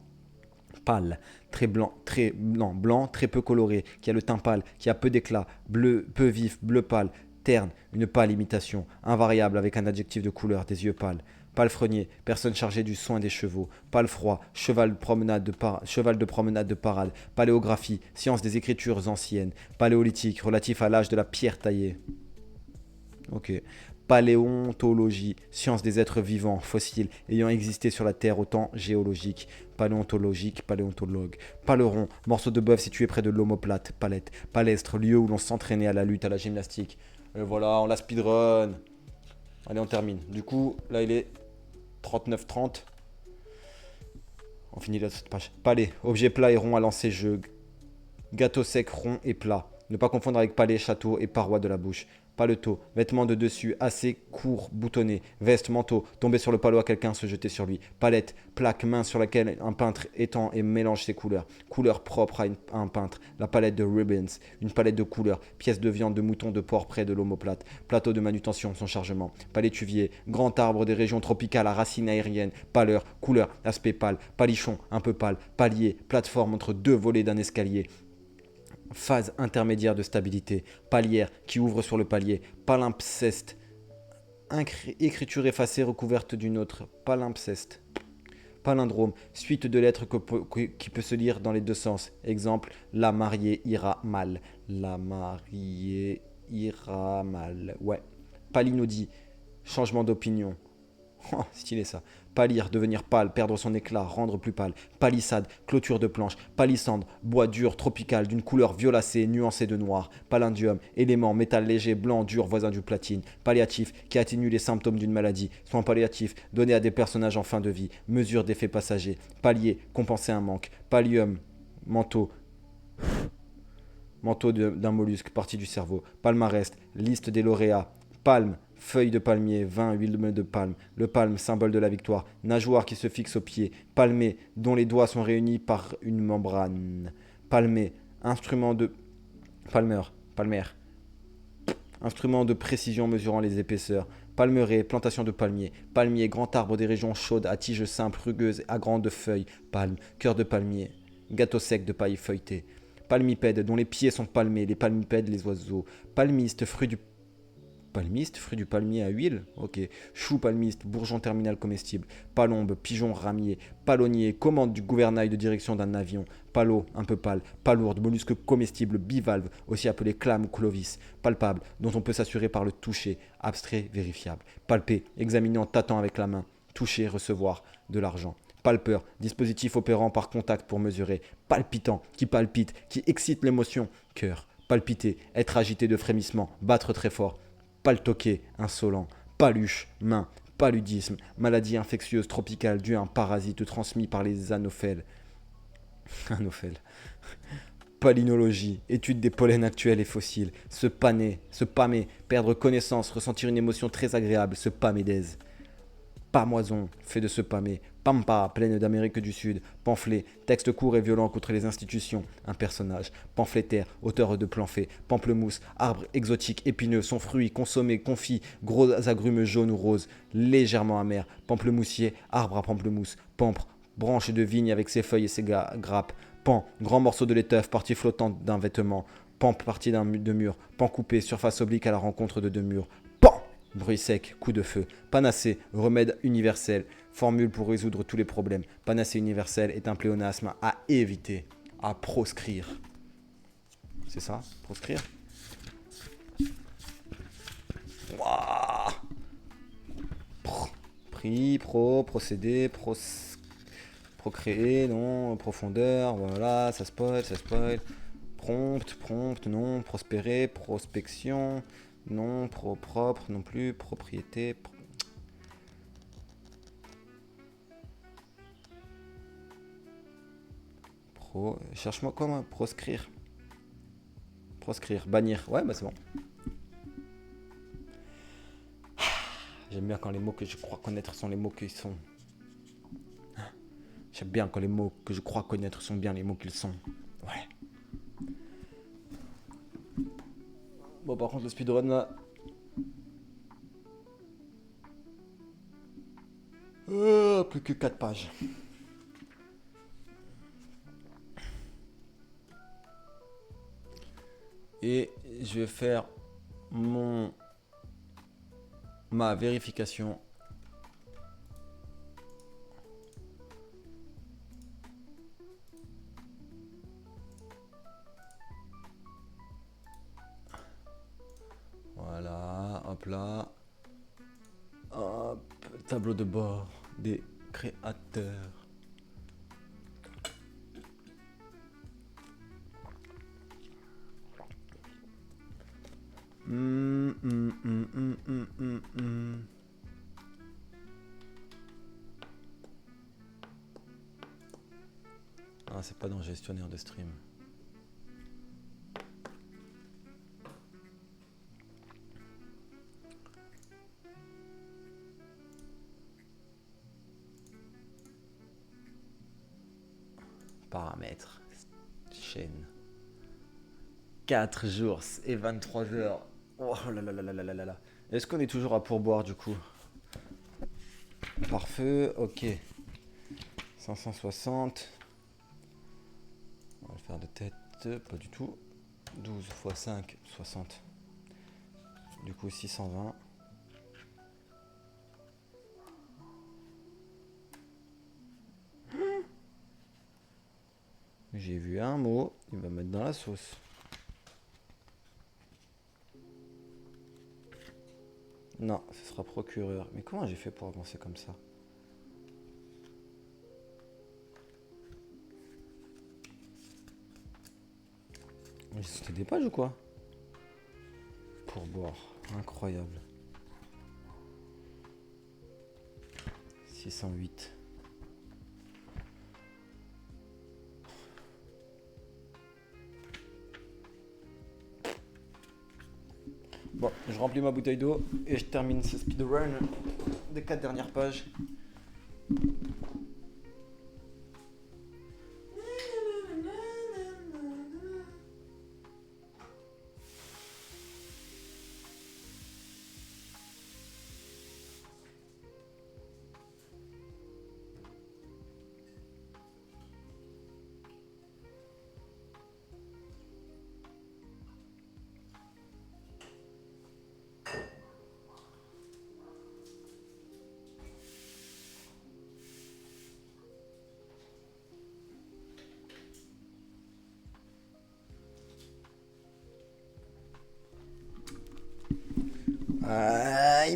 Pâle, très blanc, très peu coloré, qui a le teint pâle, qui a peu d'éclat, bleu, peu vif, bleu pâle, terne, une pâle imitation, invariable avec un adjectif de couleur, des yeux pâles. Palefrenier, personne chargée du soin des chevaux. Palefroid, cheval de promenade de parade. Paléographie, science des écritures anciennes. Paléolithique, relatif à l'âge de la pierre taillée. Ok. Paléontologie, science des êtres vivants, fossiles, ayant existé sur la Terre au temps géologique. Paléontologue. Paleron, morceau de bœuf situé près de l'omoplate. Palette. Palestre, lieu où l'on s'entraînait à la lutte, à la gymnastique. Et voilà, on la speedrun. Allez, on termine. Du coup, là, il est 39-30. On finit la page. Palais, objet plat et rond à lancer jeu. Gâteau sec, rond et plat. Ne pas confondre avec palais, château et paroi de la bouche. Paletot, vêtements de dessus, assez court, boutonné. Veste, manteau, tomber sur le palot à quelqu'un, se jeter sur lui. Palette, plaque, main sur laquelle un peintre étend et mélange ses couleurs. Couleur propre à un peintre. La palette de ribbons, une palette de couleurs. Pièce de viande, de mouton, de porc près de l'omoplate. Plateau de manutention, son chargement. Palétuvier, grand arbre des régions tropicales à racines aériennes. Pâleur, couleur, aspect pâle. Palichon, un peu pâle. Palier, plateforme entre deux volets d'un escalier. Phase intermédiaire de stabilité, palière qui ouvre sur le palier, palimpseste, écriture effacée recouverte d'une autre, palimpseste, palindrome, suite de lettres qui peut se lire dans les deux sens. Exemple, la mariée ira mal, la mariée ira mal, ouais. Palinodie, changement d'opinion, oh, stylé ça. Pâlir, devenir pâle, perdre son éclat, rendre plus pâle. Palissade, clôture de planche. Palissandre, bois dur, tropical, d'une couleur violacée, nuancée de noir. Palindium, élément, métal léger, blanc, dur, voisin du platine. Palliatif, qui atténue les symptômes d'une maladie. Soins palliatifs, donnés à des personnages en fin de vie. Mesure d'effet passager. Pallier, compenser un manque. Pallium, manteau. Manteau d'un mollusque, partie du cerveau. Palmarès, liste des lauréats. Palme, feuille de palmier, vin, huile de palme. Le palme, symbole de la victoire. Nageoire qui se fixe au pied. Palmé, dont les doigts sont réunis par une membrane. Palmé, instrument de... Palmer. Instrument de précision mesurant les épaisseurs. Palmeraie, plantation de palmiers. Palmier, grand arbre des régions chaudes à tiges simples, rugueuses, à grandes feuilles. Palme, cœur de palmier. Gâteau sec de paille feuilletée. Palmipède, dont les pieds sont palmés. Les palmipèdes, les oiseaux. Palmiste, fruit du palmier à huile. Ok. Chou palmiste, bourgeon terminal comestible. Palombe, pigeon ramier. Palonnier, commande du gouvernail de direction d'un avion. Palot, un peu pâle. Palourde, mollusque comestible bivalve, aussi appelé clame ou clovis. Palpable, dont on peut s'assurer par le toucher. Abstrait, vérifiable. Palper, examiner en tâtant avec la main. Toucher, recevoir de l'argent. Palpeur, dispositif opérant par contact pour mesurer. Palpitant, qui palpite, qui excite l'émotion. Cœur, palpiter, être agité de frémissement, battre très fort. Paltoqué, insolent. Paluche, main. Paludisme, maladie infectieuse tropicale due à un parasite transmis par les anophèles. Anophèles. Palynologie, étude des pollens actuels et fossiles. Se pâmer, perdre connaissance, ressentir une émotion très agréable, se pâmer-d'aise. Pamoison, fait de se pâmer. Pampa, pleine d'Amérique du Sud. Pamphlet, texte court et violent contre les institutions. Un personnage. Pamphlétaire, auteur de pamphlets. Pamplemousse, arbre exotique épineux. Son fruit, consommé, confit. Gros agrumes jaunes ou roses. Légèrement amer. Pamplemoussier, arbre à pamplemousse. Pampre, branche de vigne avec ses feuilles et ses grappes. Pan, grand morceau de l'étoffe, partie flottante d'un vêtement. Pampe, partie de mur. Pan coupé, surface oblique à la rencontre de deux murs. Pan, bruit sec, coup de feu. Panacée, remède universel. Formule pour résoudre tous les problèmes. Panacée universelle est un pléonasme à éviter, à proscrire. C'est ça, proscrire. Wouah. Procéder, procréer, non, profondeur, voilà, ça spoil. Prompt, non, prospérer, prospection, non, propre, non plus, propriété. Cherche-moi comment proscrire. Proscrire, bannir, ouais, bah c'est bon. J'aime bien quand les mots que je crois connaître sont les mots qu'ils sont. J'aime bien quand les mots que je crois connaître sont bien les mots qu'ils sont. Ouais. Bon, par contre, le speedrun là. Plus que 4 pages. Et je vais faire ma vérification. Voilà, hop là. Hop, tableau de bord des créateurs. c'est pas dans gestionnaire de stream. Paramètres. Chaîne. 4 jours et 23 heures. Oh là là là là là là là. Est-ce qu'on est toujours à pourboire du coup? Pare-feu, ok. 560. On va le faire de tête, pas du tout. 12 x 5, 60. Du coup 620. J'ai vu un mot, il va mettre dans la sauce. Non, ce sera procureur. Mais comment j'ai fait pour avancer comme ça? J'ai sauté des pages ou quoi? Pour boire, incroyable. 608. Bon, je remplis ma bouteille d'eau et je termine ce speedrun des 4 dernières pages.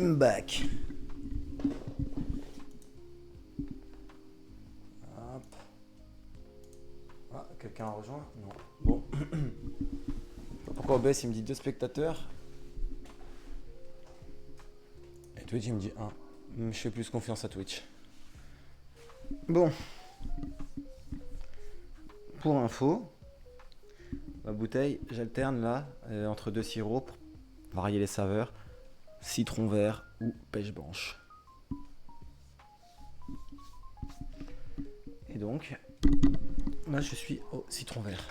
I'm back. Hop. Ah, quelqu'un a rejoint? Non. Bon. Pourquoi OBS il me dit 2 spectateurs? Et Twitch il me dit 1. Je fais plus confiance à Twitch. Bon. Pour info, ma bouteille, j'alterne là entre 2 sirops pour varier les saveurs. Citron vert ou pêche blanche. Et donc, là je suis au citron vert.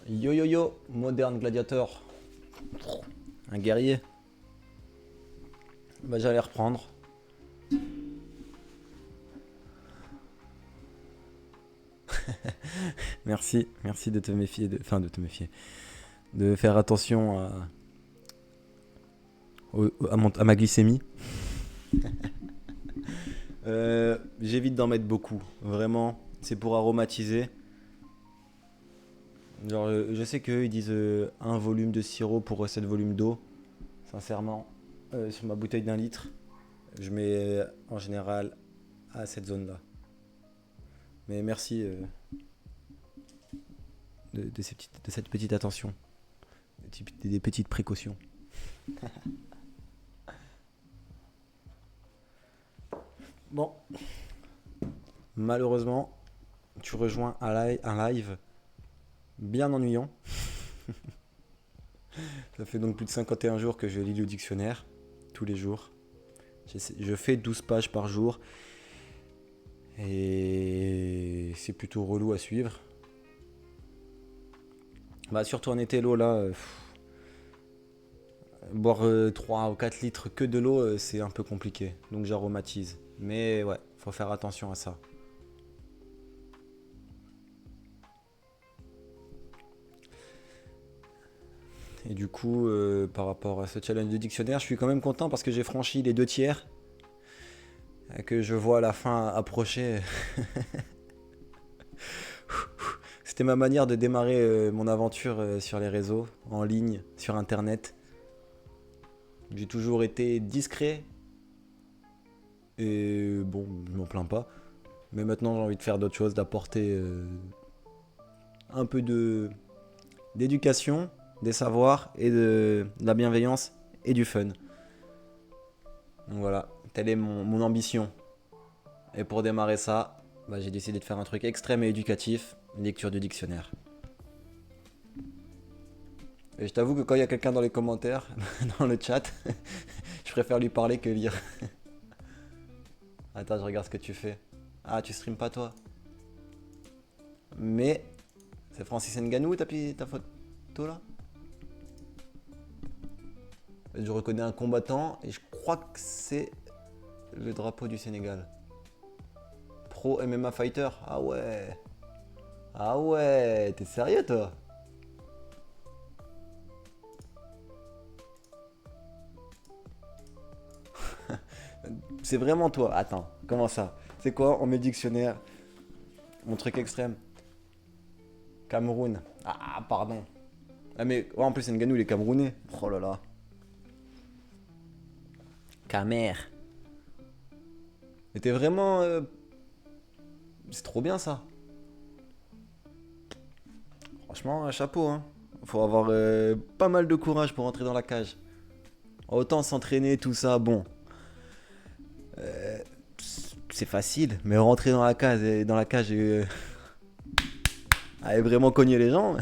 Yo yo yo, moderne gladiateur. Un guerrier. Bah j'allais reprendre. Merci de te méfier, de faire attention à ma glycémie. J'évite d'en mettre beaucoup, vraiment, c'est pour aromatiser. Genre, je sais qu'eux ils disent 1 volume de sirop pour 7 volumes d'eau. Sincèrement, sur ma bouteille d'1 litre, je mets en général à cette zone-là. Mais merci de cette petite attention, des petites précautions. Bon, malheureusement, tu rejoins un live bien ennuyant. Ça fait donc plus de 51 jours que je lis le dictionnaire, tous les jours. Je fais 12 pages par jour. Et c'est plutôt relou à suivre. Bah surtout en été, l'eau là, boire 3 ou 4 litres que de l'eau, c'est un peu compliqué. Donc j'aromatise. Mais ouais, faut faire attention à ça. Et du coup, par rapport à ce challenge de dictionnaire, je suis quand même content parce que j'ai franchi les 2 tiers. Que je vois la fin approcher. C'était ma manière de démarrer mon aventure sur les réseaux, en ligne, sur internet. J'ai toujours été discret. Et bon, je m'en plains pas. Mais maintenant j'ai envie de faire d'autres choses, d'apporter un peu d'éducation, des savoirs et de la bienveillance et du fun. Donc voilà, telle est mon ambition. Et pour démarrer ça, bah, j'ai décidé de faire un truc extrême et éducatif, une lecture du dictionnaire. Et je t'avoue que quand il y a quelqu'un dans les commentaires, dans le chat, je préfère lui parler que lire. Attends, je regarde ce que tu fais. Ah, tu stream pas toi. Mais c'est Francis Ngannou ta photo là? Je reconnais un combattant et je crois que c'est le drapeau du Sénégal. Pro MMA fighter. Ah ouais. Ah ouais, t'es sérieux toi? C'est vraiment toi. Attends, comment ça? C'est quoi? On met le dictionnaire. Mon truc extrême. Cameroun. Ah, pardon. Ah mais ouais, en plus Ngannou il est camerounais. Oh là là. Camer. Mais t'es vraiment... C'est trop bien ça. Franchement, chapeau hein. Faut avoir pas mal de courage pour entrer dans la cage. Autant s'entraîner, tout ça, bon. Euh, c'est facile, mais rentrer dans la cage et aller vraiment cogner les gens.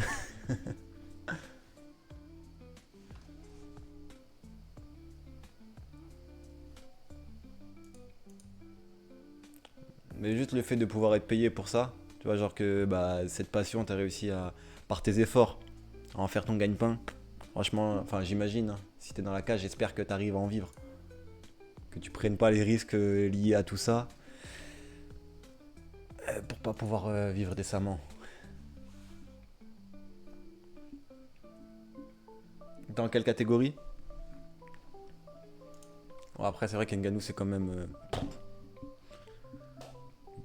Mais juste le fait de pouvoir être payé pour ça, tu vois, genre que bah, cette passion, t'as réussi à, par tes efforts, à en faire ton gagne-pain. Franchement, enfin j'imagine, hein, si t'es dans la cage, j'espère que t'arrives à en vivre. Que tu prennes pas les risques liés à tout ça pour pas pouvoir vivre décemment. Dans quelle catégorie? Bon, après, c'est vrai qu'Ngannou, c'est quand même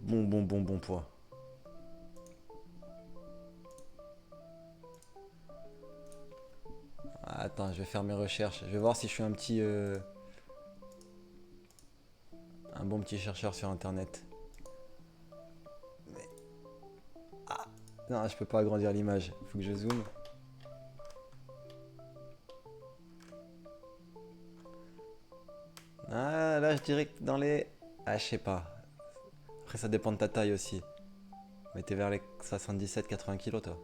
bon poids. Attends, je vais faire mes recherches. Je vais voir si je suis un bon petit chercheur sur internet. Mais... Ah, non, je peux pas agrandir l'image. Faut que je zoome. Ah, là, je dirais que dans les... Ah, je sais pas. Après, ça dépend de ta taille aussi. Mais t'es vers les 77-80 kilos, toi.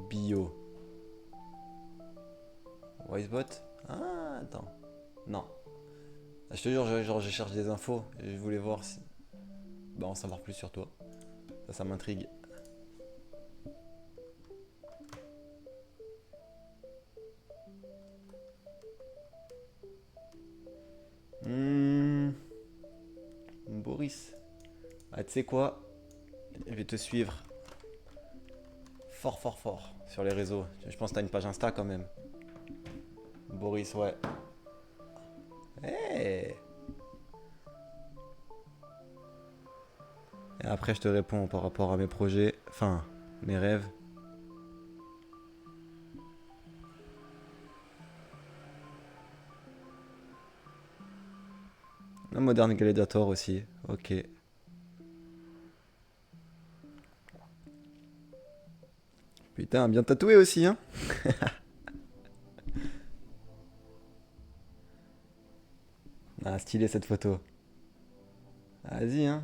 Bio. Wisebot? Ah, attends. Non. Ah, je te jure, genre, je cherche des infos. Et je voulais voir si... Bah, en savoir plus sur toi. Ça m'intrigue. Hmm, Boris. Ah, tu sais quoi? Je vais te suivre fort sur les réseaux. Je pense que t'as une page Insta quand même. Boris, ouais. Hey. Et après, je te réponds par rapport à mes projets, enfin, mes rêves. Un Modern Gladiator aussi, ok. Putain, bien tatoué aussi, hein? Ah, stylé cette photo. Vas-y, hein.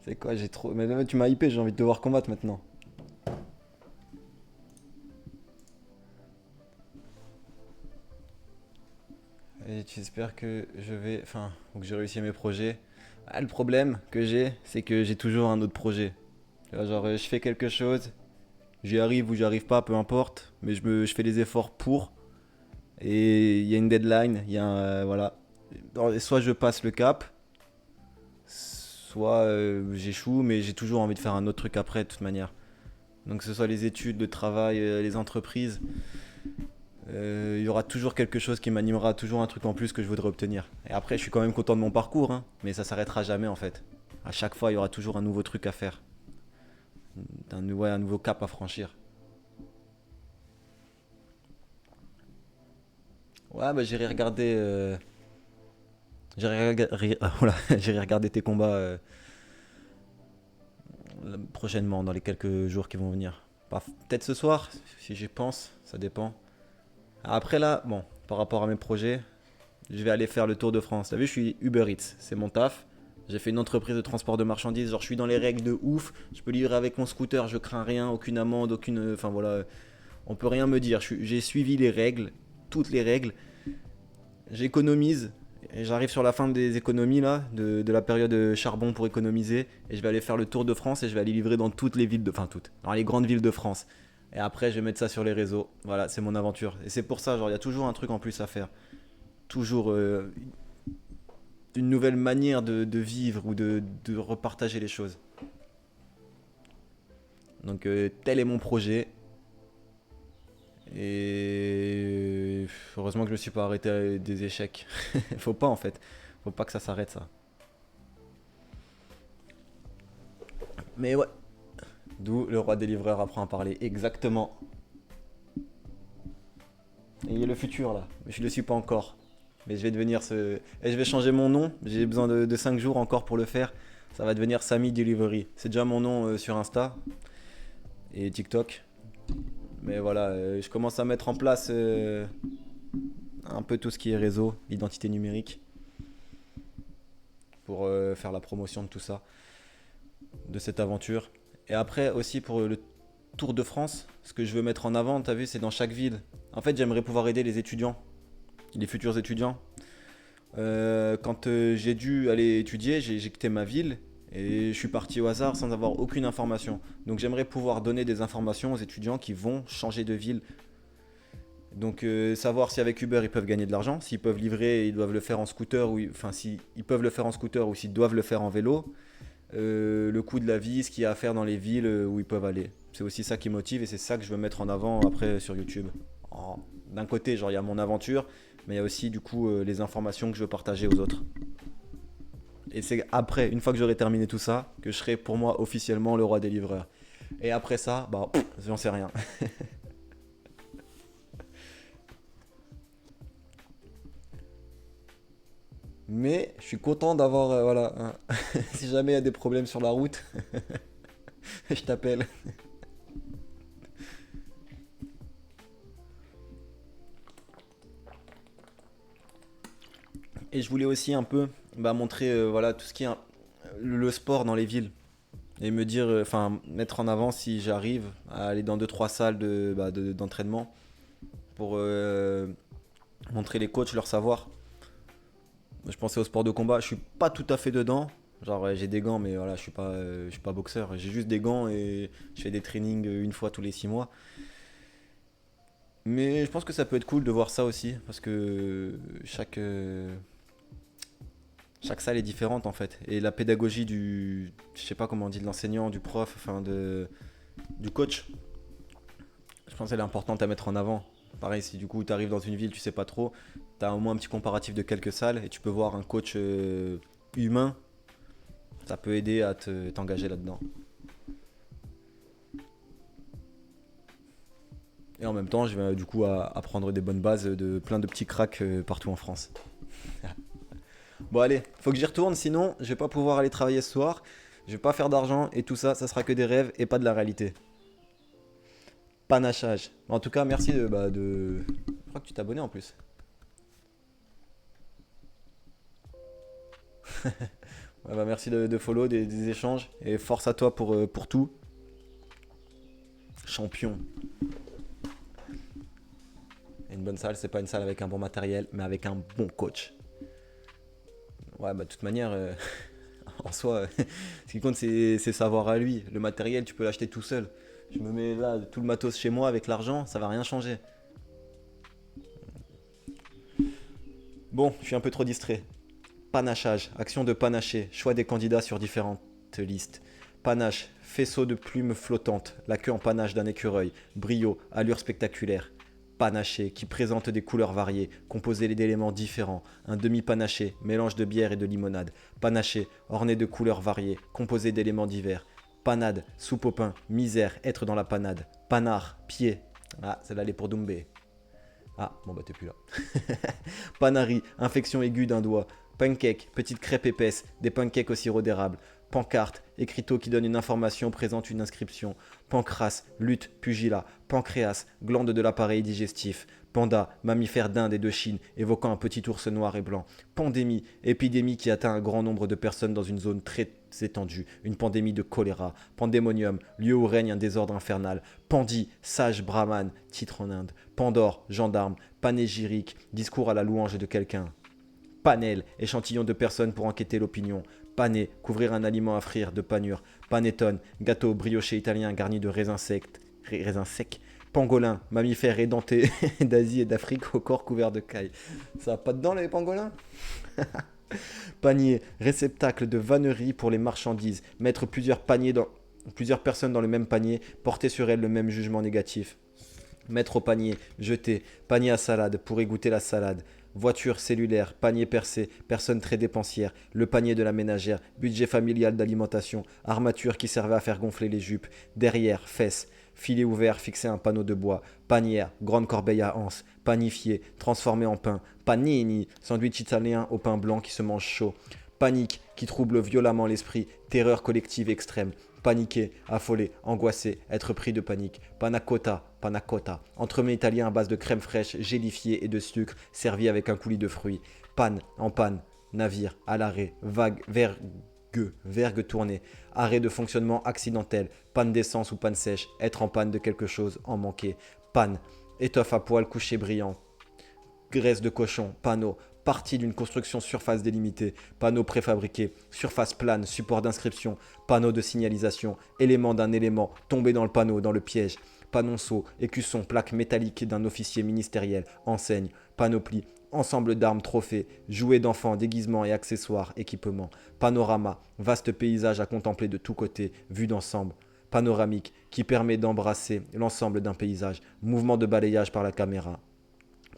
C'est quoi, j'ai trop. Mais là, tu m'as hypé, j'ai envie de te voir combattre maintenant. Et j'espère que je vais. Enfin, ou que j'ai réussi mes projets. Ah, le problème que j'ai, c'est que j'ai toujours un autre projet. Tu vois, genre, je fais quelque chose, j'y arrive ou j'y arrive pas, peu importe, mais je fais les efforts pour. Et il y a une deadline, il y a un, voilà. Soit je passe le cap, soit j'échoue, mais j'ai toujours envie de faire un autre truc après, de toute manière. Donc que ce soit les études, le travail, les entreprises, il y aura toujours quelque chose qui m'animera, toujours un truc en plus que je voudrais obtenir. Et après, je suis quand même content de mon parcours, hein, mais ça s'arrêtera jamais en fait. À chaque fois, il y aura toujours un nouveau truc à faire, ouais, un nouveau cap à franchir. Ouais, bah j'irai regarder. Voilà, j'irai regarder tes combats prochainement, dans les quelques jours qui vont venir. Peut-être ce soir, si j'y pense, ça dépend. Après là, bon, par rapport à mes projets, je vais aller faire le Tour de France. T'as vu, je suis Uber Eats, c'est mon taf. J'ai fait une entreprise de transport de marchandises, genre je suis dans les règles de ouf. Je peux livrer avec mon scooter, je crains rien, aucune amende, aucune. Enfin voilà, on peut rien me dire. J'ai suivi les règles, toutes les règles. J'économise. Et j'arrive sur la fin des économies là, de la période charbon pour économiser. Et je vais aller faire le tour de France et je vais aller livrer dans toutes les villes de. Enfin, toutes. Dans les grandes villes de France. Et après, je vais mettre ça sur les réseaux. Voilà, c'est mon aventure. Et c'est pour ça, genre, il y a toujours un truc en plus à faire. Toujours une nouvelle manière de vivre ou de repartager les choses. Donc, tel est mon projet. Et heureusement que je me suis pas arrêté à des échecs. Faut pas en fait. Faut pas que ça s'arrête ça. Mais ouais. D'où le roi des livreurs apprend à parler. Exactement. Et il y a le futur là. Mais je le suis pas encore. Mais je vais devenir ce. Et je vais changer mon nom. J'ai besoin de 5 jours encore pour le faire. Ça va devenir Samy Delivery. C'est déjà mon nom sur Insta et TikTok. Mais voilà, je commence à mettre en place un peu tout ce qui est réseau, identité numérique, pour faire la promotion de tout ça, de cette aventure. Et après aussi pour le Tour de France, ce que je veux mettre en avant, t'as vu, c'est dans chaque ville. En fait, j'aimerais pouvoir aider les étudiants, les futurs étudiants. Quand j'ai dû aller étudier, j'ai quitté ma ville et je suis parti au hasard sans avoir aucune information. Donc j'aimerais pouvoir donner des informations aux étudiants qui vont changer de ville. Donc savoir si avec Uber ils peuvent gagner de l'argent, s'ils peuvent livrer, ils doivent le faire en scooter, ou enfin s'ils peuvent le faire en scooter ou s'ils doivent le faire en vélo, le coût de la vie, ce qu'il y a à faire dans les villes où ils peuvent aller. C'est aussi ça qui motive et c'est ça que je veux mettre en avant après sur YouTube. D'un côté, genre il y a mon aventure, mais il y a aussi du coup les informations que je veux partager aux autres. Et c'est après, une fois que j'aurai terminé tout ça, que je serai pour moi officiellement le roi des livreurs. Et après ça, bah, j'en sais rien. Mais je suis content d'avoir, voilà, si jamais il y a des problèmes sur la route, je t'appelle. Et je voulais aussi un peu bah, montrer voilà, tout ce qui est le sport dans les villes. Et me dire, enfin, mettre en avant si j'arrive à aller dans deux trois salles d'entraînement pour montrer les coachs leur savoir. Je pensais au sport de combat, je suis pas tout à fait dedans. Genre j'ai des gants mais voilà, je suis pas boxeur, j'ai juste des gants et je fais des trainings une fois tous les 6 mois. Mais je pense que ça peut être cool de voir ça aussi parce que chaque salle est différente en fait et la pédagogie je sais pas comment on dit, de l'enseignant, du prof, enfin du coach, je pense qu'elle est importante à mettre en avant. Pareil, si du coup tu arrives dans une ville, tu sais pas trop, tu as au moins un petit comparatif de quelques salles et tu peux voir un coach humain, ça peut aider à t'engager là-dedans. Et en même temps, je vais du coup apprendre des bonnes bases de plein de petits cracks partout en France. Bon allez, faut que j'y retourne, sinon je vais pas pouvoir aller travailler ce soir, je vais pas faire d'argent et tout ça, ça sera que des rêves et pas de la réalité. Panachage. En tout cas, merci de. Je crois que tu t'es abonné en plus. Ouais, bah, merci de follow, des échanges et force à toi pour tout. Champion. Et une bonne salle, c'est pas une salle avec un bon matériel, mais avec un bon coach. Ouais, bah de toute manière, en soi, ce qui compte c'est savoir à lui. Le matériel, tu peux l'acheter tout seul. Je me mets là tout le matos chez moi avec l'argent, ça va rien changer. Bon, je suis un peu trop distrait. Panachage, action de panacher, choix des candidats sur différentes listes. Panache, faisceau de plumes flottantes, la queue en panache d'un écureuil, brio, allure spectaculaire. Panaché, qui présente des couleurs variées, composé d'éléments différents. Un demi-panaché, mélange de bière et de limonade. Panaché, orné de couleurs variées, composé d'éléments divers. Panade, soupe au pain, misère, être dans la panade. Panard, pied. Ah, celle-là elle est pour Doumbé. Ah, bon bah t'es plus là. Panari, infection aiguë d'un doigt. Pancake, petite crêpe épaisse, des pancakes au sirop d'érable. Pancarte, écriteau qui donne une information, présente une inscription. Pancrace, lutte, pugilat. Pancréas, glande de l'appareil digestif. Panda, mammifère d'Inde et de Chine, évoquant un petit ours noir et blanc. Pandémie, épidémie qui atteint un grand nombre de personnes dans une zone très étendue. Une pandémie de choléra. Pandémonium, lieu où règne un désordre infernal. Pandi, sage brahman, titre en Inde. Pandore, gendarme. Panégyrique, discours à la louange de quelqu'un. Panel, échantillon de personnes pour enquêter l'opinion. Pané, couvrir un aliment à frire, de panure. Panettone, gâteau brioché italien garni de raisins secs. Pangolin, mammifère édenté d'Asie et d'Afrique au corps couvert de cailles. Ça va pas dedans les pangolins? Panier, réceptacle de vannerie pour les marchandises. Mettre plusieurs personnes dans le même panier, porter sur elles le même jugement négatif. Mettre au panier, jeter, panier à salade pour égoutter la salade. Voiture cellulaire, panier percé, personne très dépensière, le panier de la ménagère, budget familial d'alimentation, armature qui servait à faire gonfler les jupes, derrière, fesses, filet ouvert fixé à un panneau de bois, panière, grande corbeille à anse, panifié, transformé en pain, panini, sandwich italien au pain blanc qui se mange chaud, panique qui trouble violemment l'esprit, terreur collective extrême, paniquer, affolé, angoissé, être pris de panique, panna cotta, entremets italien à base de crème fraîche, gélifiée et de sucre, servi avec un coulis de fruits, panne, en panne, navire, à l'arrêt, vague, vergue tournée, arrêt de fonctionnement accidentel, panne d'essence ou panne sèche, être en panne de quelque chose, en manquer, panne, étoffe à poil couché brillant, graisse de cochon, panneau, partie d'une construction surface délimitée, panneau préfabriqué, surface plane, support d'inscription, panneau de signalisation, élément d'un élément, tombé dans le panneau, dans le piège, panonceau, écusson, plaque métallique d'un officier ministériel, enseigne, panoplie, ensemble d'armes, trophées, jouets d'enfants, déguisements et accessoires, équipements, panorama, vaste paysage à contempler de tous côtés, vue d'ensemble, panoramique, qui permet d'embrasser l'ensemble d'un paysage, mouvement de balayage par la caméra,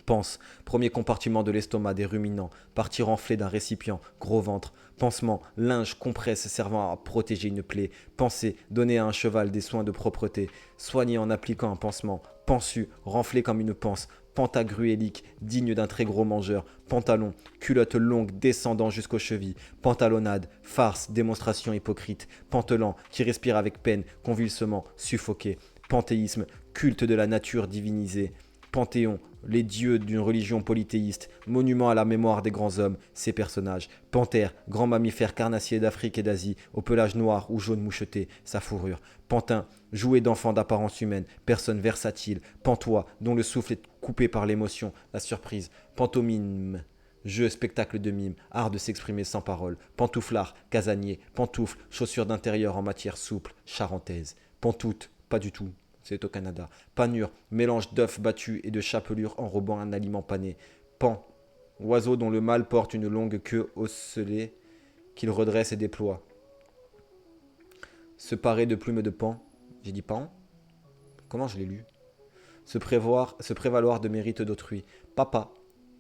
Pense, premier compartiment de l'estomac des ruminants, partie renflée d'un récipient, gros ventre, pansement, linge, compresse servant à protéger une plaie, pensée, donner à un cheval des soins de propreté, soigner en appliquant un pansement, pensu, renflé comme une panse, pantagruélique, digne d'un très gros mangeur, pantalon, culotte longue descendant jusqu'aux chevilles, pantalonnade, farce, démonstration hypocrite, pantelan, qui respire avec peine, convulsement, suffoqué, panthéisme, culte de la nature divinisée, Panthéon, les dieux d'une religion polythéiste, monument à la mémoire des grands hommes, ces personnages. Panthère, grand mammifère carnassier d'Afrique et d'Asie, au pelage noir ou jaune moucheté, sa fourrure. Pantin, jouet d'enfant d'apparence humaine, personne versatile. Pantois, dont le souffle est coupé par l'émotion, la surprise. Pantomime, jeu, spectacle de mime, art de s'exprimer sans parole. Pantouflard, casanier, pantoufle, chaussure d'intérieur en matière souple, charentaise. Pantoute, pas du tout. C'est au Canada. Panure, mélange d'œufs battus et de chapelure enrobant un aliment pané. Pan, oiseau dont le mâle porte une longue queue ocellée qu'il redresse et déploie. Se parer de plumes de pan. J'ai dit pan? Comment je l'ai lu? Se prévaloir de mérite d'autrui. Papa,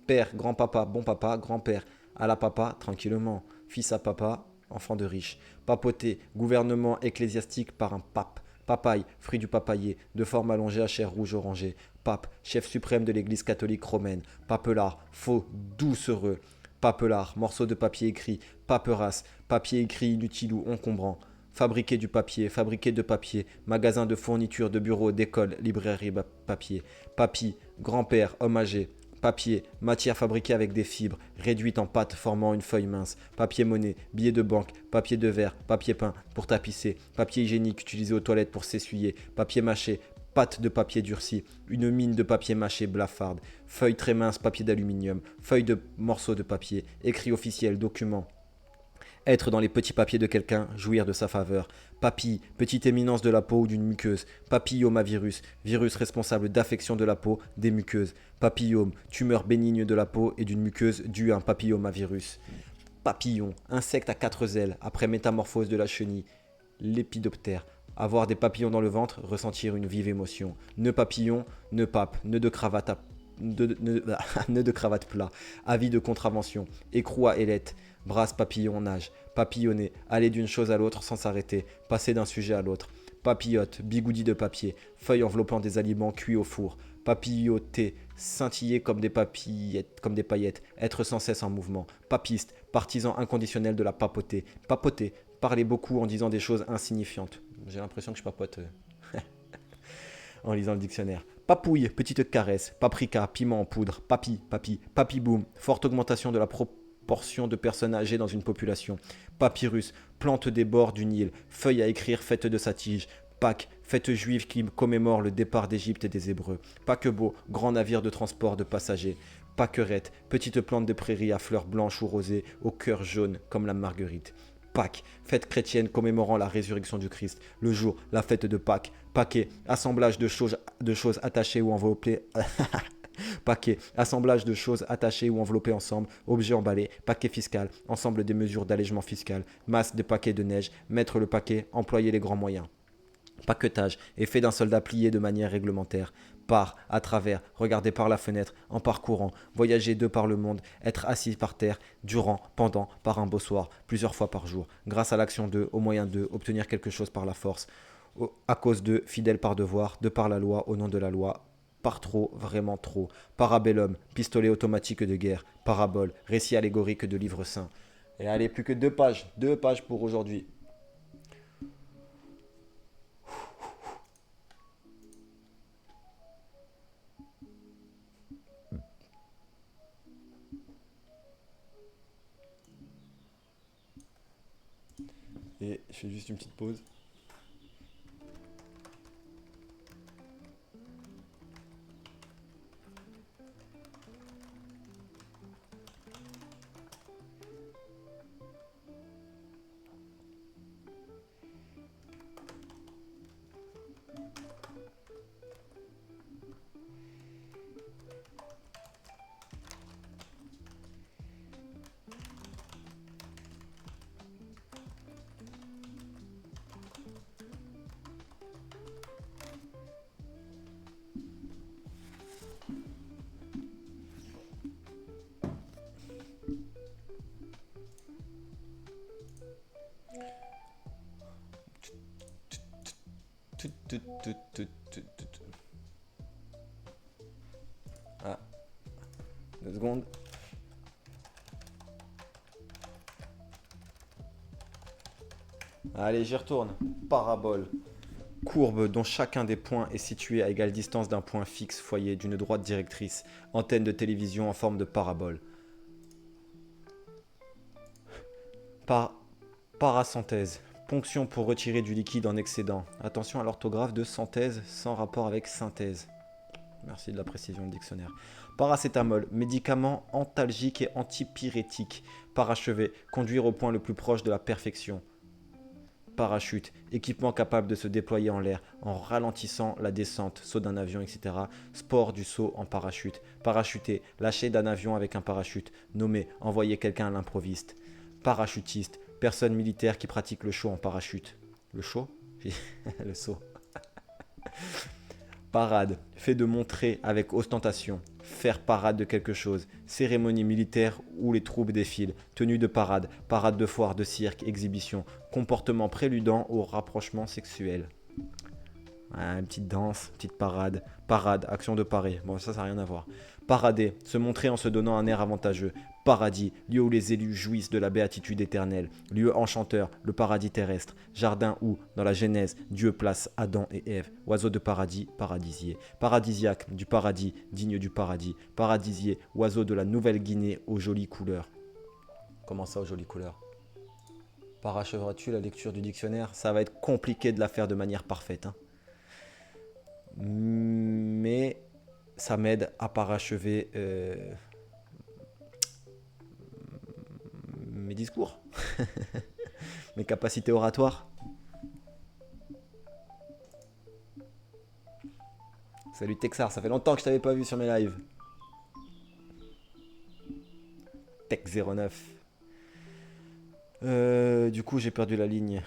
père, grand-papa, bon papa, grand-père. À la papa, tranquillement. Fils à papa, enfant de riche. Papoter, gouvernement ecclésiastique par un pape. Papaye, fruit du papayer, de forme allongée à chair rouge orangée. Pape, chef suprême de l'église catholique romaine. Papelard, faux, doucereux. Papelard, morceau de papier écrit. Paperasse, papier écrit inutile ou encombrant. Fabriquer du papier, fabriquer de papier, magasin de fourniture, de bureaux, d'école, librairie, papier. Papy, grand-père, homme âgé. Papier, matière fabriquée avec des fibres, réduite en pâte formant une feuille mince. Papier monnaie, billet de banque, papier de verre, papier peint pour tapisser, papier hygiénique utilisé aux toilettes pour s'essuyer, papier mâché, pâte de papier durci, une mine de papier mâché blafarde, feuille très mince, papier d'aluminium, feuille de morceaux de papier, écrit officiel, document. Être dans les petits papiers de quelqu'un, jouir de sa faveur. Papille, petite éminence de la peau ou d'une muqueuse. Papillomavirus, virus responsable d'affection de la peau, des muqueuses. Papillome, tumeur bénigne de la peau et d'une muqueuse due à un papillomavirus. Papillon, insecte à quatre ailes, après métamorphose de la chenille. Lépidoptère, avoir des papillons dans le ventre, ressentir une vive émotion. Nœud papillon, nœud pape, nœud de cravate nœud de cravate plat, avis de contravention, écrou à ailette, brasse papillon nage, papillonner, aller d'une chose à l'autre sans s'arrêter, passer d'un sujet à l'autre, papillote, bigoudi de papier, feuille enveloppant des aliments cuits au four, papilloter, scintiller comme des papillettes, comme des paillettes, être sans cesse en mouvement, papiste, partisan inconditionnel de la papauté, papoter, parler beaucoup en disant des choses insignifiantes. J'ai l'impression que je papote en lisant le dictionnaire. Papouille, petite caresse, paprika, piment en poudre, papi boom, forte augmentation de la proportion de personnes âgées dans une population. Papyrus, plante des bords du Nil, feuille à écrire faite de sa tige. Pâques, fête juive qui commémore le départ d'Égypte et des Hébreux. Paquebot, grand navire de transport de passagers. Pâquerette, petite plante de prairie à fleurs blanches ou rosées, au cœur jaune comme la marguerite. Pâques, fête chrétienne commémorant la résurrection du Christ. Le jour, la fête de Pâques. Paquet, assemblage de choses attachées ou enveloppées. Paquet, assemblage de choses attachées ou enveloppées ensemble, objet emballé, paquet fiscal, ensemble des mesures d'allègement fiscal, masse de paquets de neige, mettre le paquet, employer les grands moyens. Paquetage, effet d'un soldat plié de manière réglementaire. Par, à travers, regarder par la fenêtre, en parcourant, voyager de par le monde, être assis par terre, durant, pendant, par un beau soir, plusieurs fois par jour, grâce à l'action de, au moyen de, obtenir quelque chose par la force, à cause de, fidèle par devoir, de par la loi, au nom de la loi, par trop, vraiment trop, parabellum, pistolet automatique de guerre, parabole, récit allégorique de livre saint. Et allez, plus que deux pages pour aujourd'hui. Et je fais juste une petite pause. Ah, 2 secondes. Allez, j'y retourne. Parabole. Courbe dont chacun des points est situé à égale distance d'un point fixe foyer d'une droite directrice. Antenne de télévision en forme de parabole. Par parasynthèse. Ponction pour retirer du liquide en excédent. Attention à l'orthographe de synthèse sans rapport avec synthèse. Merci de la précision du dictionnaire. Paracétamol, médicament antalgique et antipyrétique. Parachever, conduire au point le plus proche de la perfection. Parachute, équipement capable de se déployer en l'air en ralentissant la descente, saut d'un avion, etc. Sport du saut en parachute. Parachuter, lâcher d'un avion avec un parachute. Nommer, envoyer quelqu'un à l'improviste. Parachutiste, personne militaire qui pratique le saut en parachute. Le saut Le saut. Parade, fait de montrer avec ostentation, faire parade de quelque chose, cérémonie militaire où les troupes défilent, tenue de parade, parade de foire, de cirque, exhibition, comportement préludant au rapprochement sexuel. Ah, une petite danse, petite parade, parade, action de parer, bon ça n'a rien à voir. Parader, se montrer en se donnant un air avantageux. Paradis, lieu où les élus jouissent de la béatitude éternelle. Lieu enchanteur, le paradis terrestre. Jardin où, dans la Genèse, Dieu place Adam et Ève. Oiseau de paradis, paradisier. Paradisiaque, du paradis, digne du paradis. Paradisier, oiseau de la Nouvelle-Guinée aux jolies couleurs. Comment ça aux jolies couleurs? Paracheveras-tu la lecture du dictionnaire? Ça va être compliqué de la faire de manière parfaite. Hein. Mais ça m'aide à parachever mes discours, mes capacités oratoires. Salut Texar, ça fait longtemps que je t'avais pas vu sur mes lives. Tech09. Du coup, j'ai perdu la ligne.